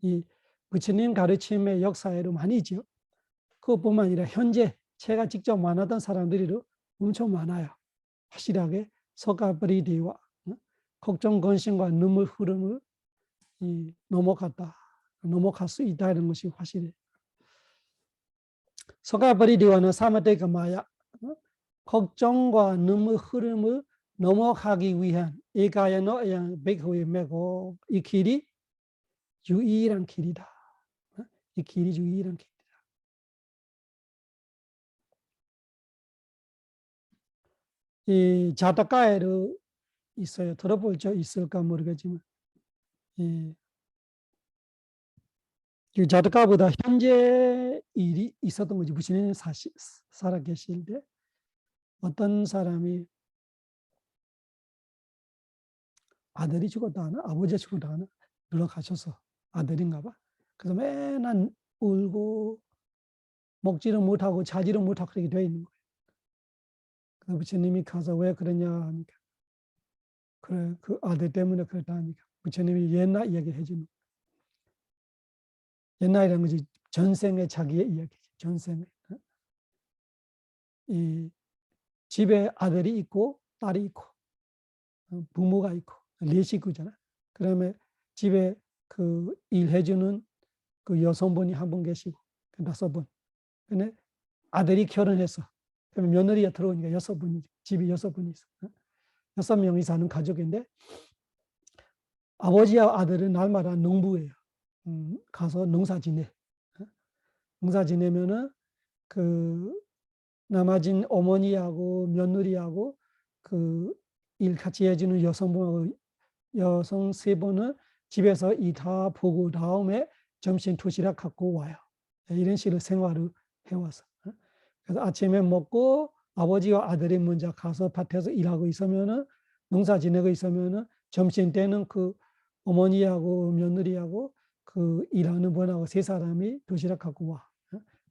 이 부처님 가르침의 역사에도 많이 있죠. 그것뿐만 아니라 현재 제가 직접 만나던 사람들이도 엄청 많아요. 확실하게 서가버리대와 걱정 근심과 눈물 흐름을 넘어갈 수 있다는 것이 확실해요. 서가버리대와는 사마대가 마야 걱정과 눈물 흐름을 넘어가기 위한 에가야노 백호의 메고 이 길이 유일한 길이다. 이 길이 유일한 길이다. 이 자타카에도 있어요. 들어볼 적 있을까 모르겠지만 이 자타카보다 현재 일이 있었던 거지. 부처님 살아 계실 때 어떤 사람이 아들이 죽었다 하나 아버지가 죽었다 하나 들어가셔서 아들인가 봐. 그래서 맨날 울고 먹지를 못하고 자지를 못하고 그렇게 되어 있는 거예요. 그래서 부처님이 가서 왜 그러냐 하니까 그래 그 아들 때문에 그렇다 하니까 부처님이 옛날 이야기 해주는 거예요. 옛날이라는 것이 전생의 자기의 이야기죠. 전생에 이 집에 아들이 있고 딸이 있고 부모가 있고 네 식구잖아. 그다음에 집에 그 일해주는 그 여성분이 한 분 계시고 5분. 근데 아들이 결혼해서 그러면 며느리가 들어오니까 6분이지. 집이 6분이 있어. 6명이 사는 가족인데 아버지와 아들은 날마다 농부예요. 가서 농사 지내. 농사 지내면은 그 남아진 어머니하고 며느리하고 그 일 같이 해주는 여성분하고 여성 3분은 집에서 일 다 보고 다음에 점심 도시락 갖고 와요. 이런 식으로 생활을 해왔어. 그래서 아침에 먹고 아버지와 아들이 먼저 가서 밭에서 일하고 있으면은 농사 지내고 있으면은 점심 때는 그 어머니하고 며느리하고 그 일하는 분하고 3사람이 도시락 갖고 와.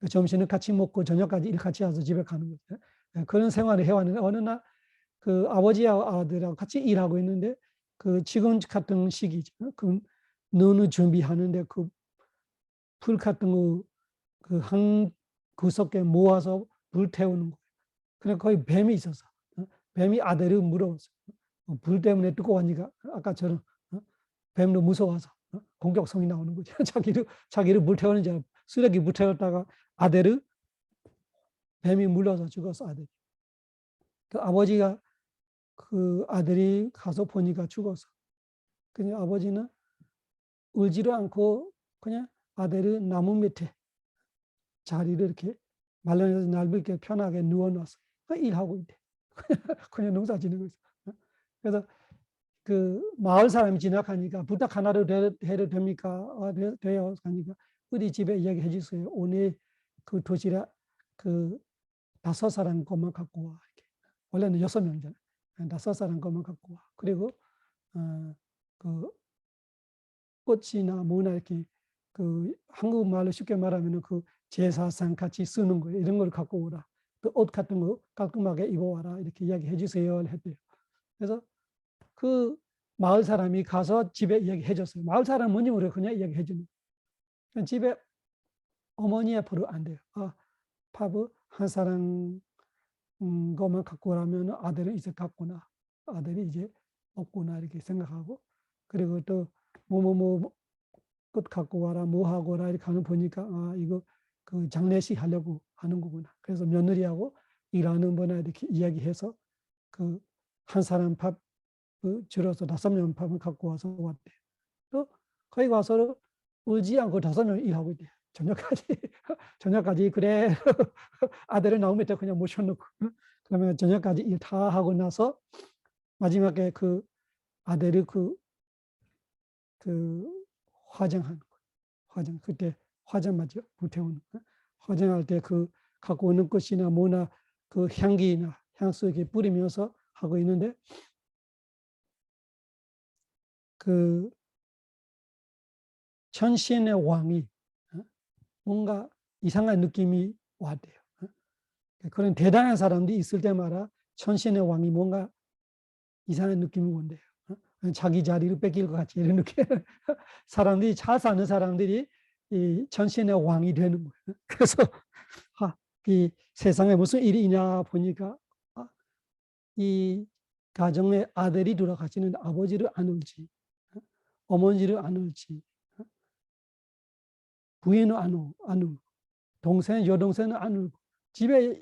점심을 같이 먹고 저녁까지 일 같이 와서 집에 가는 거죠. 그런 생활을 해왔는데 어느 날 그 아버지와 아들하고 같이 일하고 있는데 그 지금 같은 시기죠. 그 눈을 준비하는데 그 불 같은 거 그 한 구석에 모아서 불 태우는 거예요. 그래 거기 뱀이 있었어. 뱀이 아들을 물어봤어. 불 때문에 뜨거워하니까 아까처럼 뱀도 무서워서 공격성이 나오는 거죠. 자기를 불태우는 자 쓰레기 불태웠다가 아들을 뱀이 물려서 죽었어 아들이. 그 아버지가 그 아들이 가서 보니까 죽었어. 그냥 아버지는 울지도 않고 그냥 아들을 나무 밑에 자리를 이렇게 말려내서 넓게 편하게 누워놨어. 일하고 있대. 그냥 농사 짓는 거죠. 그래서 그 마을 사람이 지나가니까 부탁 하나로 해도 됩니까? 돼요. 하니까 우리 집에 이야기해 주세요. 오늘 그 도시락 그 5사람 것만 갖고 와. 이렇게. 원래는 6명이잖아요. 5사람 것만 갖고 와. 그리고 그 꽃이나 뭐나 이렇게 그 한국말로 쉽게 말하면 그 제사상 같이 쓰는 거 이런 걸 갖고 오라. 또 옷 같은 거 깔끔하게 입어와라. 이렇게 이야기해 주세요. 했대요. 그래서 그 마을 사람이 가서 집에 이야기해 줬어요. 마을 사람 뭔지 모르고 그냥 이야기해 주는. 집에 어머니 앞으로 안 돼요. 밥을 한 사람 것만 갖고 오라면 아들은 이제 갔구나. 아들이 이제 없구나 이렇게 생각하고 그리고 또 꽃 갖고 와라 뭐 하고 와라 이렇게 하는 보니까 이거 그 장례식 하려고 하는 거구나. 그래서 며느리하고 일하는 분에 이렇게 이야기해서 그 한 사람 밥 줄여서 5명 밥을 갖고 와서 왔대. 또 거기 와서 울지 않고 5명 일하고 있대. 저녁까지 저녁까지 그래 아들을 나오면 그냥 모셔놓고 그러면 저녁까지 일 다 하고 나서 마지막에 그 아들이 그 화장하는 거예요. 화장 그때 화장 맞죠? 불태우는 거. 화장할 때 그 갖고 오는 것이나 뭐나 그 향기나 향수 이렇게 뿌리면서 하고 있는데 그 천신의 왕이 뭔가 이상한 느낌이 왔대요. 그런 대단한 사람들이 있을 때마다 천신의 왕이 뭔가 이상한 느낌이 온대요. 자기 자리를 뺏길 것 같이 이런 느낌. 사람들이 잘 사는 사람들이 이 천신의 왕이 되는 거예요. 그래서 이 세상에 무슨 일이 있냐 보니까 이 가정의 아들이 돌아가시는 아버지를 안 울지, 어머니를 안 울지, 부인은 안 울고, 동생, 여동생은 안 울고, 집에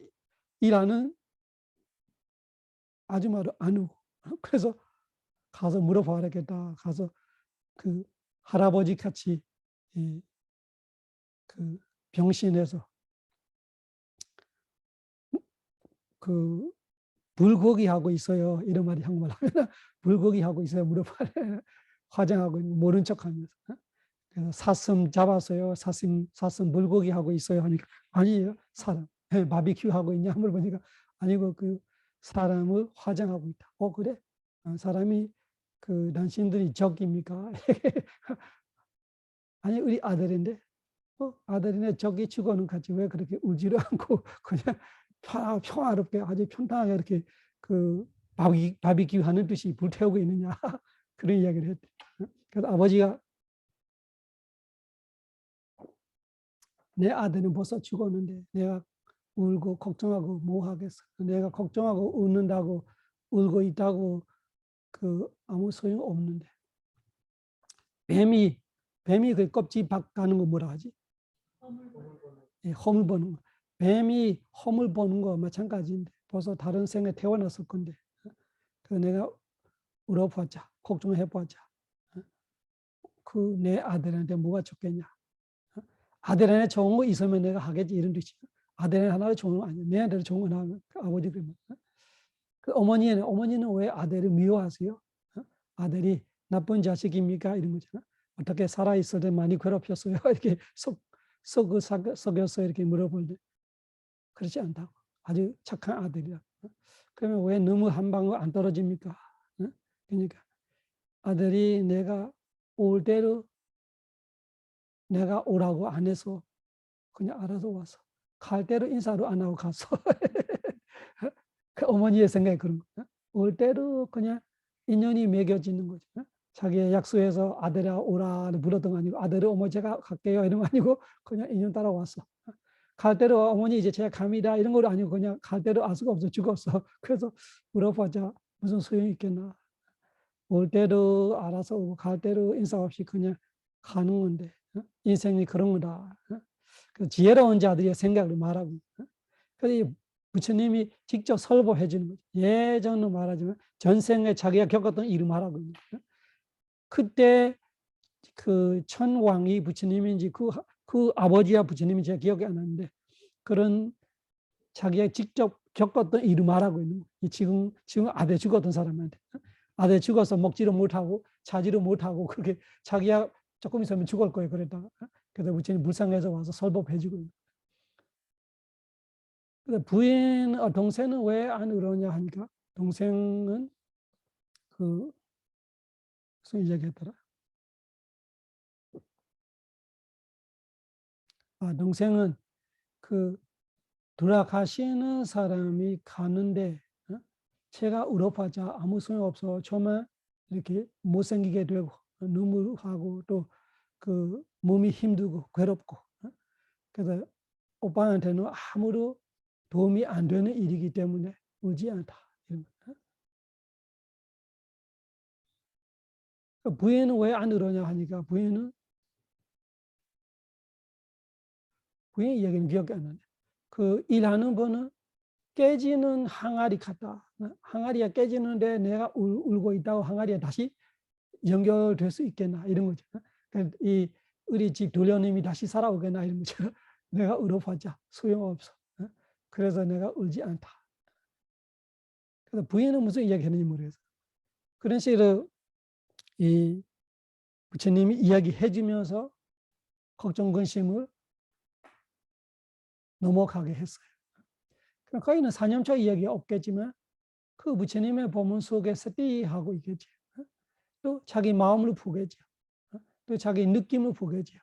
일하는 아줌마를 안 울고. 그래서 가서 물어봐야겠다. 가서 그 할아버지 같이 그 병신해서 그 불고기 하고 있어요. 이런 말이 한국말 하면 불고기 하고 있어요. 물어봐요. 화장하고 모른 척하면서. 그래서 사슴 잡았어요. 사슴 불고기 하고 있어요. 하니까 아니에요. 사람 바비큐 하고 있냐 물어보니까 아니고 그 사람을 화장하고 있다. 그래? 사람이 그 당신들이 적입니까? 아니 우리 아들인데 아들이네 적이 죽어는 같이 왜 그렇게 울지를 않고 그냥 평화롭게 아주 평탄하게 이렇게 그 바비큐 하는 듯이 불태우고 있느냐 그런 이야기를 했대. 그래서 아버지가 내 아들은 벌써 죽었는데 내가 울고 걱정하고 뭐 하겠어. 내가 걱정하고 웃는다고 울고 있다고 그 아무 소용 없는데 뱀이 그 껍질 밖 가는 거 뭐라 하지? 허물 보는 거. 뱀이 허물 보는 거 마찬가지인데 벌써 다른 생에 태어났을 건데 그 내가 울어보자 걱정해보자 그 내 아들한테 뭐가 좋겠냐 아들한테 좋은 거 있으면 내가 하겠지 이런 뜻이 아들한테 하나 좋은 거 아니야 내한테 좋은 거 나오면 그 아버지 그러면 그 어머니는 왜 아들을 미워하세요? 아들이 나쁜 자식입니까? 이런 거잖아. 어떻게 살아있을 때 많이 괴롭혔어요? 이렇게 속여서 이렇게 물어볼 때 그렇지 않다고. 아주 착한 아들이야. 그러면 왜 너무 한 방울 안 떨어집니까? 그러니까 아들이 내가 올 대로 내가 오라고 안 해서 그냥 알아서 와서 갈 대로 인사도 안 하고 가서 그 어머니의 생각이 그런 거야. 올 대로 그냥 인연이 맺어지는 거죠. 자기의 약속해서 아들아 오라 불렀던 거 아니고 아들이 어머니 제가 갈게요 이런 거 아니고 그냥 인연 따라왔어. 갈 대로 어머니 이제 제가 갑니다 이런 거 아니고 그냥 갈 대로 알 수가 없어 죽었어. 그래서 물어보자 무슨 소용이 있겠나. 올 대로 알아서 오고 갈 대로 인사 없이 그냥 가는 건데 인생이 그런 거다. 그 지혜로운 자들의 생각을 말하고 그래서 부처님이 직접 설법해 주는 거죠. 예전으로 말하자면 전생에 자기가 겪었던 일을 말하고 있는 거예요. 그때 그 천왕이 부처님인지 그 아버지와 부처님인지 제가 기억이 안 나는데 그런 자기가 직접 겪었던 일을 말하고 있는 거예요. 지금 아들 죽었던 사람한테. 아들 죽어서 먹지를 못하고 자지를 못하고 그렇게 자기야 조금 있으면 죽을 거예요. 그랬다가 그래서 부처님 불상에서 와서 설법해주고 있는 거예요. 부인 동생은 왜 안 울었냐 하니까 동생은 그 무슨 이야기했더라. 동생은 그 돌아가시는 사람이 가는데 제가 울어봤자 아무 소용없어. 저만 이렇게 못생기게 되고 눈물하고 또 그 몸이 힘들고 괴롭고 그래서 오빠한테는 아무런 도움이 안 되는 일이기 때문에 울지 않다. 부인은 왜 안 울었냐 하니까 부인 이야기는 기억이 안 나네. 그 일하는 분은 깨지는 항아리 같다. 항아리가 깨지는데 내가 울고 있다고 항아리가 다시 연결될 수 있겠나 이런 거죠. 이 우리 집 돌려님이 다시 살아오겠나 이런 거죠. 내가 울어봤자 소용없어. 그래서 내가 울지 않다. 그래서 부인은 무슨 이야기했는지 모르겠어. 그런 식으로 이 부처님이 이야기해 주면서 걱정 근심을 넘어가게 했어요. 거기는 사념처 이야기가 없겠지만 그 부처님의 법문 속에 스티하고 있겠죠. 또 자기 마음을 보겠죠. 또 자기 느낌을 보겠죠.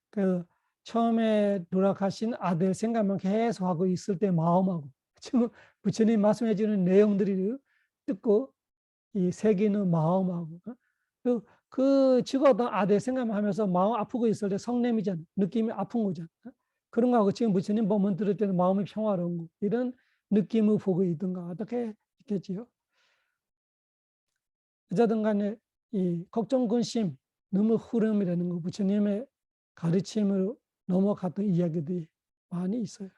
그 처음에 돌아가신 아들 생각만 계속 하고 있을 때 마음하고 지금 부처님 말씀해 주는 내용들을 듣고 이 새기는 마음하고 또 그 죽었던 아들 생각만 하면서 마음 아프고 있을 때 성냄이잖아. 느낌이 아픈 거잖아. 그런 거하고 지금 부처님 법문 들을 때는 마음이 평화로운 거 이런 느낌을 보고 있던가 어떻게 있겠지요. 어쨌든 간에 이 걱정 근심 너무 흐름이라는 거 부처님의 가르침으로 넘어갔던 이야기들이 많이 있어요.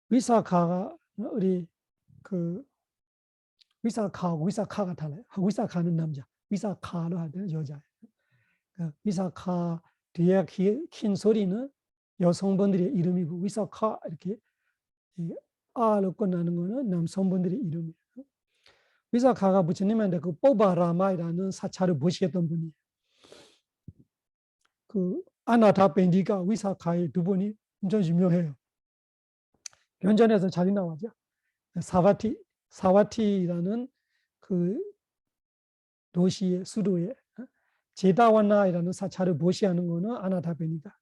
위사카가 우리 그 위사카하고 위사카가 달라요. 위사카는 남자, 위사카로 하는 여자예요. 위사카 뒤에 긴 소리는 여성분들의 이름이고 위사카 이렇게 아로 끝나는 거는 남성분들의 이름이에요. 위사카가 부처님한테 그 뽀바라마이라는 사찰을 모시겠던 분이에요. 그 아나타벤디가 위사카의 두 분이 엄청 유명해요. 변전에서 자리 나와죠. 사와티라는 그 도시의 수도에 제다와나이라는 사찰을 보시하는 거는 아나타벤디가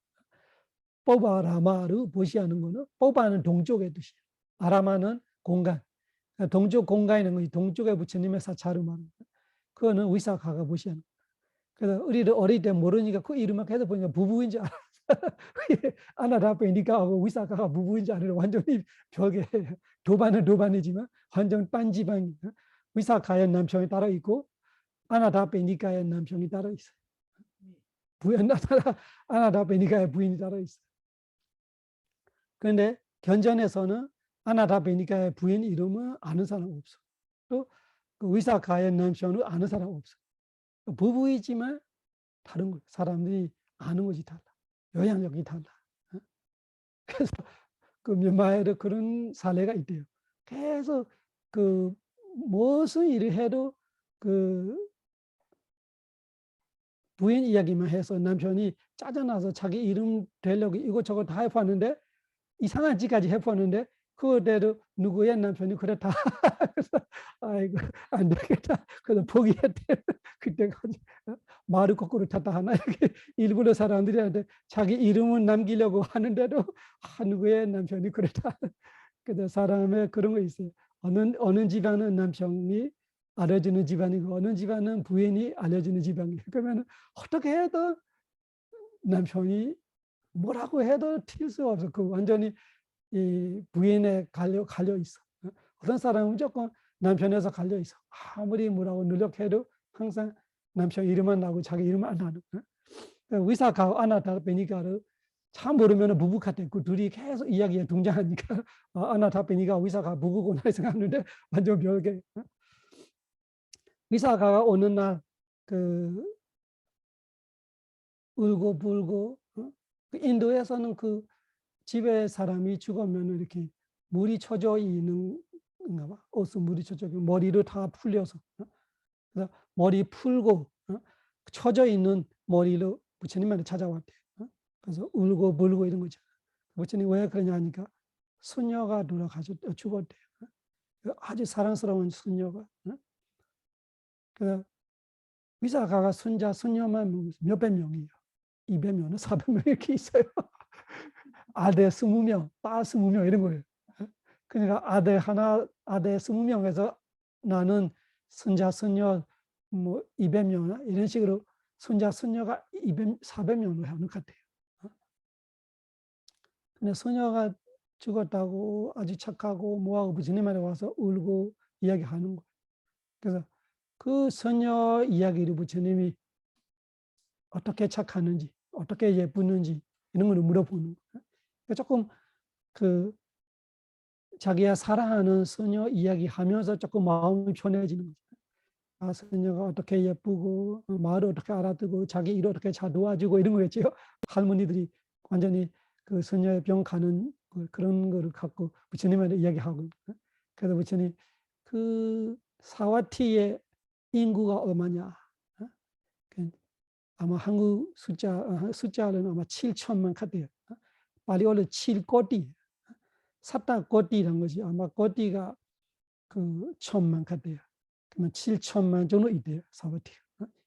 뽀바라마를 보시하는 거는 뽀바는 동쪽의 뜻이에요. 아라마는 공간. 동쪽 공간에 있는 거 동쪽의 부처님의 사찰을 말합니다. 그거는 위사카가 보시하는 거예요. 그래서 우리를 어릴 때 모르니까 그 이름만 계속 보니까 부부인 줄 알아. 아나타벤디가 하고 위사카가 부부인 줄 알아요. 완전히 벽에 도반은 도반이지만 완전 딴 지방이. 위사카의 남편이 따로 있고 아나타벤디가의 남편이 따로 있어요. 아나타벤디가의 부인이 따로 있어요. 그런데 견전에서는 아나타벤디가의 부인 이름은 아는 사람 없어. 또 그 위사카의 남편은 아는 사람 없어. 부부이지만 다른 거예요. 사람들이 아는 것이 달라. 영향력이 달라. 그래서 그 미얀마에도 그런 사례가 있대요. 계속 그 무슨 일을 해도 그 부인 이야기만 해서 남편이 짜증나서 자기 이름 되려고 이것저것 다 해봤는데 이상한 짓까지 해봤는데 그대로 누구의 남편이 그렇다. 그래서 아이고 안 되겠다. 그래서 포기했대. 그때까지 말을 거꾸로 탔다 하나 이렇게 일부러 사람들한테 자기 이름을 남기려고 하는데도 누구의 남편이 그렇다. 그래서 사람의 그런 거 있어요. 어느 집안은 남편이 알려지는 집안이고 어느 집안은 부인이 알려지는 집안이에요. 그러면 어떻게 해도 남편이 뭐라고 해도 튈 수가 없어. 그 완전히 이 부인에 갈려 있어. 어떤 사람은 무조건 남편에서 갈려 있어. 아무리 뭐라고 노력해도 항상 남편 이름만 나고 자기 이름은 안 나는. 위사카 아나타베니카를 참 모르면 부부 같아. 그 둘이 계속 이야기에 등장하니까 아나타베니카 위사카 부부구나 생각하는데 완전 별개. 위사카가 어느 날 그 울고 불고. 그 인도에서는 그 집에 사람이 죽으면 이렇게 물이 쳐져 있는가 봐. 옷에 물이 쳐져 있고 머리를 다 풀려서. 그래서 머리 풀고 쳐져 있는 머리로 부처님한테 찾아왔대요. 그래서 울고 불고 이런 거죠. 부처님 왜 그러냐 하니까 수녀가 돌아가서 죽었대요. 아주 사랑스러운 수녀가. 그래서 위사카가 손자, 손녀만 몇백 명이에요. 200명, 400명 이렇게 있어요. 아들 20명, 딸 20명 이런 거예요. 그러니까 아들 하나, 아들 20명에서 나는 손자, 손녀 뭐 200명 이런 식으로 손자, 손녀가 200, 400명으로 하는 것 같아요. 근데 손녀가 죽었다고 아주 착하고 뭐하고 부처님한테 와서 울고 이야기하는 거예요. 그래서 그 손녀 이야기를 부처님이 어떻게 착하는지, 어떻게 예쁘는지 이런 걸 물어보는 거예요. 그러니까 조금 그 자기가 사랑하는 소녀 이야기하면서 조금 마음이 편해지는 거죠. 아, 소녀가 어떻게 예쁘고 말을 어떻게 알아듣고 자기 일 어떻게 잘 도와주고 이런 거겠죠. 할머니들이 완전히 그 소녀의 병 가는 그런 거를 갖고 부처님한테 이야기하고. 그래서 부처님 그 사와티의 인구가 얼마냐. 아마 한국 숫자는 아마 7천만 같아요. 파리어로 7코티, 사타 코티라는 것이 아마 코티가 그 1,000만 같아요. 그러면 7천만 정도 있대요, 사와티.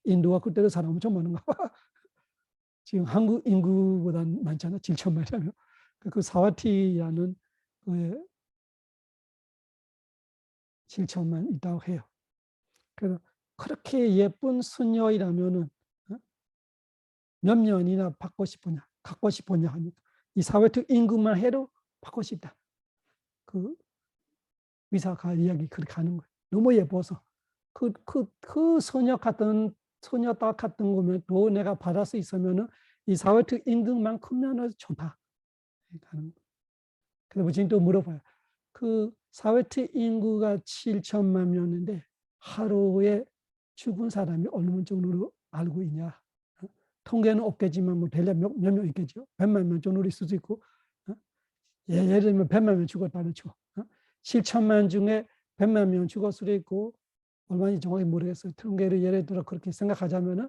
인도가 그때도 사람 엄청 많은가 봐. 지금 한국 인구보다 많잖아, 7천만이라면. 그 사와티라는 그 7천만 있다고 해요. 그래서 그렇게 예쁜 수녀이라면은 몇 년이나 갖고 싶었냐 하니까 이 사회적 임금만 해도 받고 싶다. 그 위사카 이야기 그렇게 하는 거예요. 너무 예뻐서 그 소녀 딸 같은 거면 또 내가 받을 수 있으면은 이 사회적 임금만큼은 좋다. 하는 거. 그래서 지금 또 물어봐요. 그 사회적 인구가 7천만 명인데 하루에 죽은 사람이 얼마 정도로 알고 있냐? 통계는 없겠지만 뭐 대략 몇 명 있겠죠. 100만 명 정도 있을 수 있고, 예를 들면 100만 명 죽었다는 쳐. 7천만 중에 100만 명 죽을 수도 있고 얼마인지 정확히 모르겠어요. 통계를 예를 들어 그렇게 생각하자면은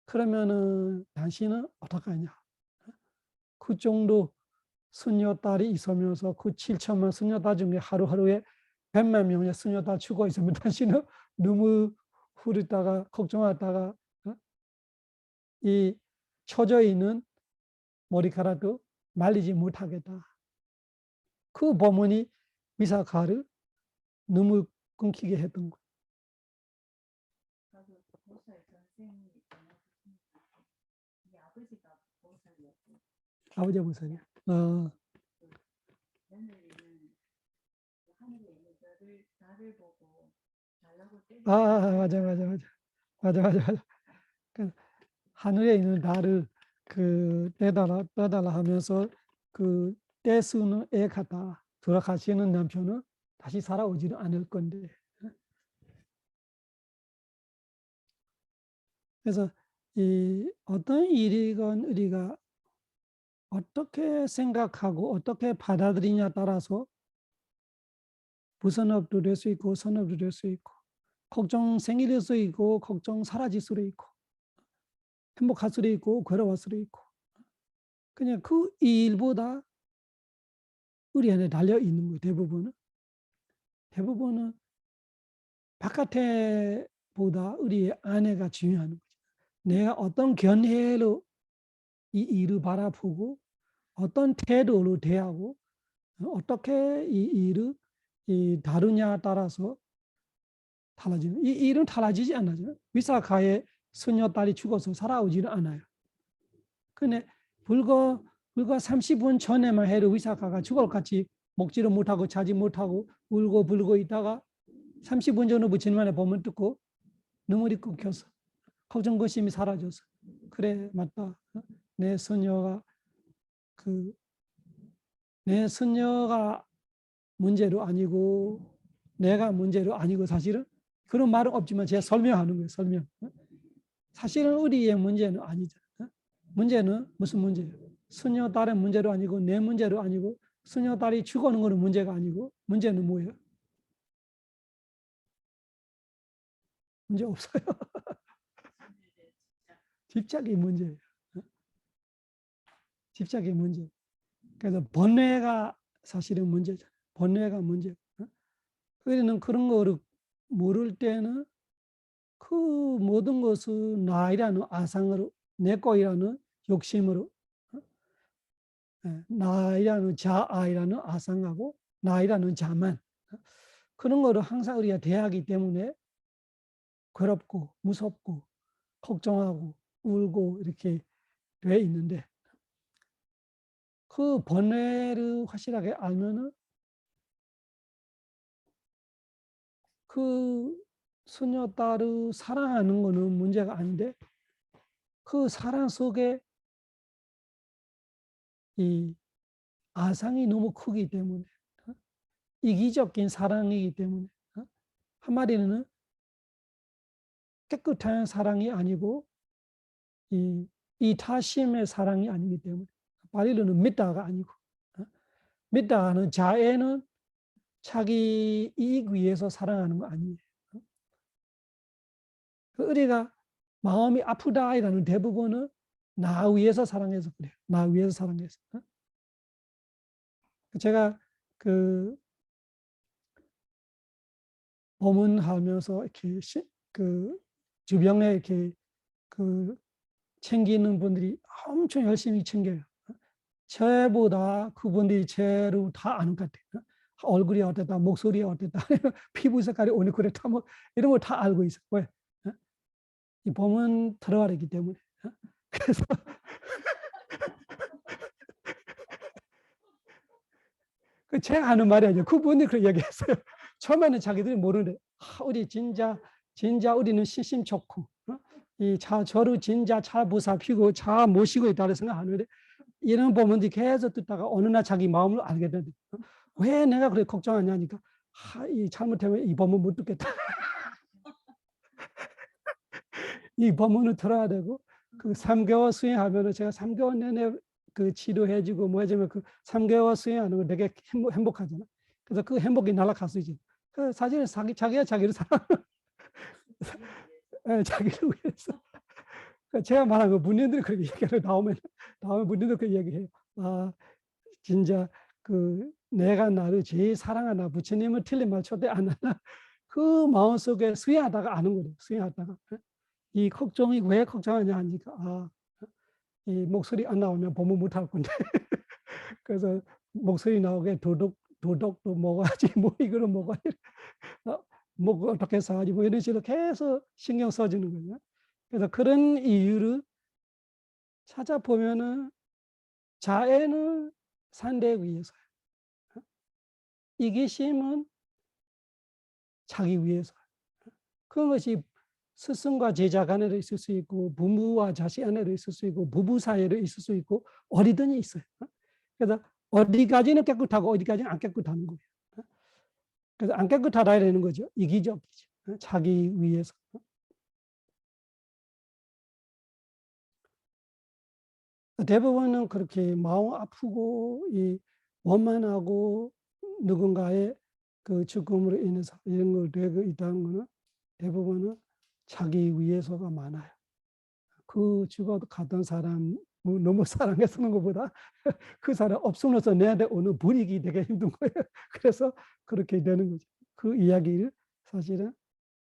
그러면은 당신은 어떡하냐? 그 정도 수녀딸이 있으면서 그 7천만 수녀딸 중에 하루하루에 100만 명의 수녀딸 죽어 있으면 당신은 너무 후리다가 걱정하다가 이 쳐져 있는 머리카락도 말리지 못하겠다. 그 법문이 위사카를 너무 끊기게 했던 거예요. 아버지가 보살이야. 맞아. 그 하늘에 있는 달을 그 떼달라 하면서 그 떼쓰는 애 같다. 돌아가시는 남편은 다시 살아오지는 않을 건데. 그래서 이 어떤 일이건 우리가 어떻게 생각하고 어떻게 받아들이냐에 따라서 부선업도 될 수 있고 선업도 될 수 있고 걱정 생길 수 있고 걱정 사라질 수도 있고 행복할 수도 있고 괴로울 수도 있고 그냥 그 일보다 우리 안에 달려 있는 거예요. 대부분은 바깥에 보다 우리 안에가 중요한 거죠. 내가 어떤 견해로 이 일을 바라보고 어떤 태도로 대하고 어떻게 이 일을 다루냐에 따라서 달라지는. 이 일은 달라지지 않아요. 위사카의 수녀딸이 죽어서 살아오지는 않아요. 근데 불과 30분 전에만 해도 위사카가 죽을 같이 먹지를 못하고 자지 못하고 울고 불고 있다가 30분 전에 부처님만의 법문 듣고 눈물이 끊겨서 걱정 근심이 사라져서 그래 맞다. 내 수녀가 내 수녀가 문제로 아니고 내가 문제로 아니고 사실은 그런 말은 없지만 제가 설명하는 거예요. 설명. 사실은 우리의 문제는 아니죠. 문제는 무슨 문제예요? 스녀 딸의 문제도 아니고 내 문제도 아니고 스녀 딸이 죽어오는 거는 문제가 아니고 문제는 뭐예요? 문제 없어요. 집착이 문제예요. 집착이 문제. 그래서 번뇌가 사실은 문제죠. 번뇌가 문제. 우리는 그런 거를 모를 때는 그 모든 것은 나이라는 아상으로, 내 거이라는 욕심으로, 나이라는 자아이라는 아상하고 나이라는 자만, 그런 거를 항상 우리가 대하기 때문에 괴롭고 무섭고 걱정하고 울고 이렇게 돼 있는데, 그 번뇌를 확실하게 알면은 그 수녀 딸을 사랑하는 거는 문제가 아닌데, 그 사랑 속에 이 아상이 너무 크기 때문에, 이기적인 사랑이기 때문에, 한마디는 깨끗한 사랑이 아니고 이타심의 사랑이 아니기 때문에, 바리로는 미다가 아니고, 미다는 자애는 자기 이익 위해서 사랑하는 거 아니에요. 우리가 마음이 아프다라는 대부분은 나 위해서 사랑해서 그래요. 나 위해서 사랑해서. 제가 그 법문하면서 이렇게 그 주변에 이렇게 그 챙기는 분들이 엄청 열심히 챙겨요. 저보다 그분들이 저를 다 아는 것 같아요. 얼굴이 어땠다, 목소리 어땠다, 피부 색깔이 오늘 그랬다, 뭐 이런 걸 다 알고 있어요. 왜? 이 법문 들어가기 때문에. 그래서 제가 하는 말이 아니에요. 그분이 그렇게 얘기했어요. 처음에는 자기들이 모르는데, 우리 진짜 우리는 신심 좋고, 저를 진짜 잘 보살피고 잘 모시고 있다고 생각하는데, 이런 법문들이 계속 듣다가 어느 날 자기 마음을 알게 되는데, 왜 내가 그렇게 걱정하냐니까, 이 잘못하면 이 법문 못 듣겠다. 이 법문을 들어야 되고, 그 3개월 수행하면은 제가 3개월 내내 그 치료해주고 뭐 해주면 그 3개월 수행하는 거 되게 행복하잖아. 그래서 그 행복이 날아갈 수 있지. 그 사실은 자기가 자기를 사랑, 자기를 위해서. 제가 말한 거 문인들이 그렇게 얘기하는 다음에 문인들 그렇게 얘기해요. 아, 진짜 그 내가 나를 제일 사랑하나 부처님은 틀린 말 절대 안 하나. 그 마음속에 수행하다가 아는 거예요. 수행하다가. 이 걱정이 왜 걱정하냐 하니까, 이 목소리 안 나오면 법문 못할 건데. 그래서 목소리 나오게 도덕도 먹어야지, 뭐 이거를 먹어야지, 뭐 어떻게 해야지, 뭐 이런 식으로 계속 신경 써주는 거예요. 그래서 그런 이유를 찾아보면은 자애는 산대에 위해서요. 이기심은 자기 위해서. 그것이 스승과 제자 간에도 있을 수 있고, 부모와 자식 간에도 있을 수 있고, 부부 사이에도 있을 수 있고, 어디든지 있어요. 그래서 어디까지는 깨끗하고 어디까지는 안 깨끗한 거예요. 그래서 안 깨끗하다 되는 거죠. 이기적이죠. 자기 위해서. 대부분은 그렇게 마음 아프고 원만하고 누군가의 그 죽음으로 인해서 이런 걸 되고 있다는 것은 대부분은 자기 위해서가 많아요. 그 죽어 가던 사람 너무 사랑해서는 것보다 그 사람 없으면서 내한테 오는 불이익이 되게 힘든 거예요. 그래서 그렇게 되는 거죠. 그 이야기를 사실은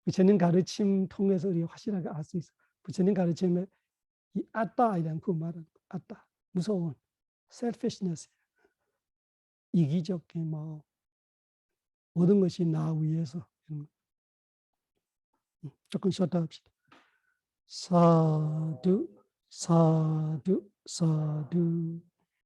부처님 가르침 통해서 우리가 확실하게 알 수 있어요. 부처님 가르침에 이 아따이라는 그 말은 아따, 무서운 selfishness, 이기적인 마음, 모든 것이 나 위해서. 조금 쉬었다 합시다. 사두, 사두, 사두.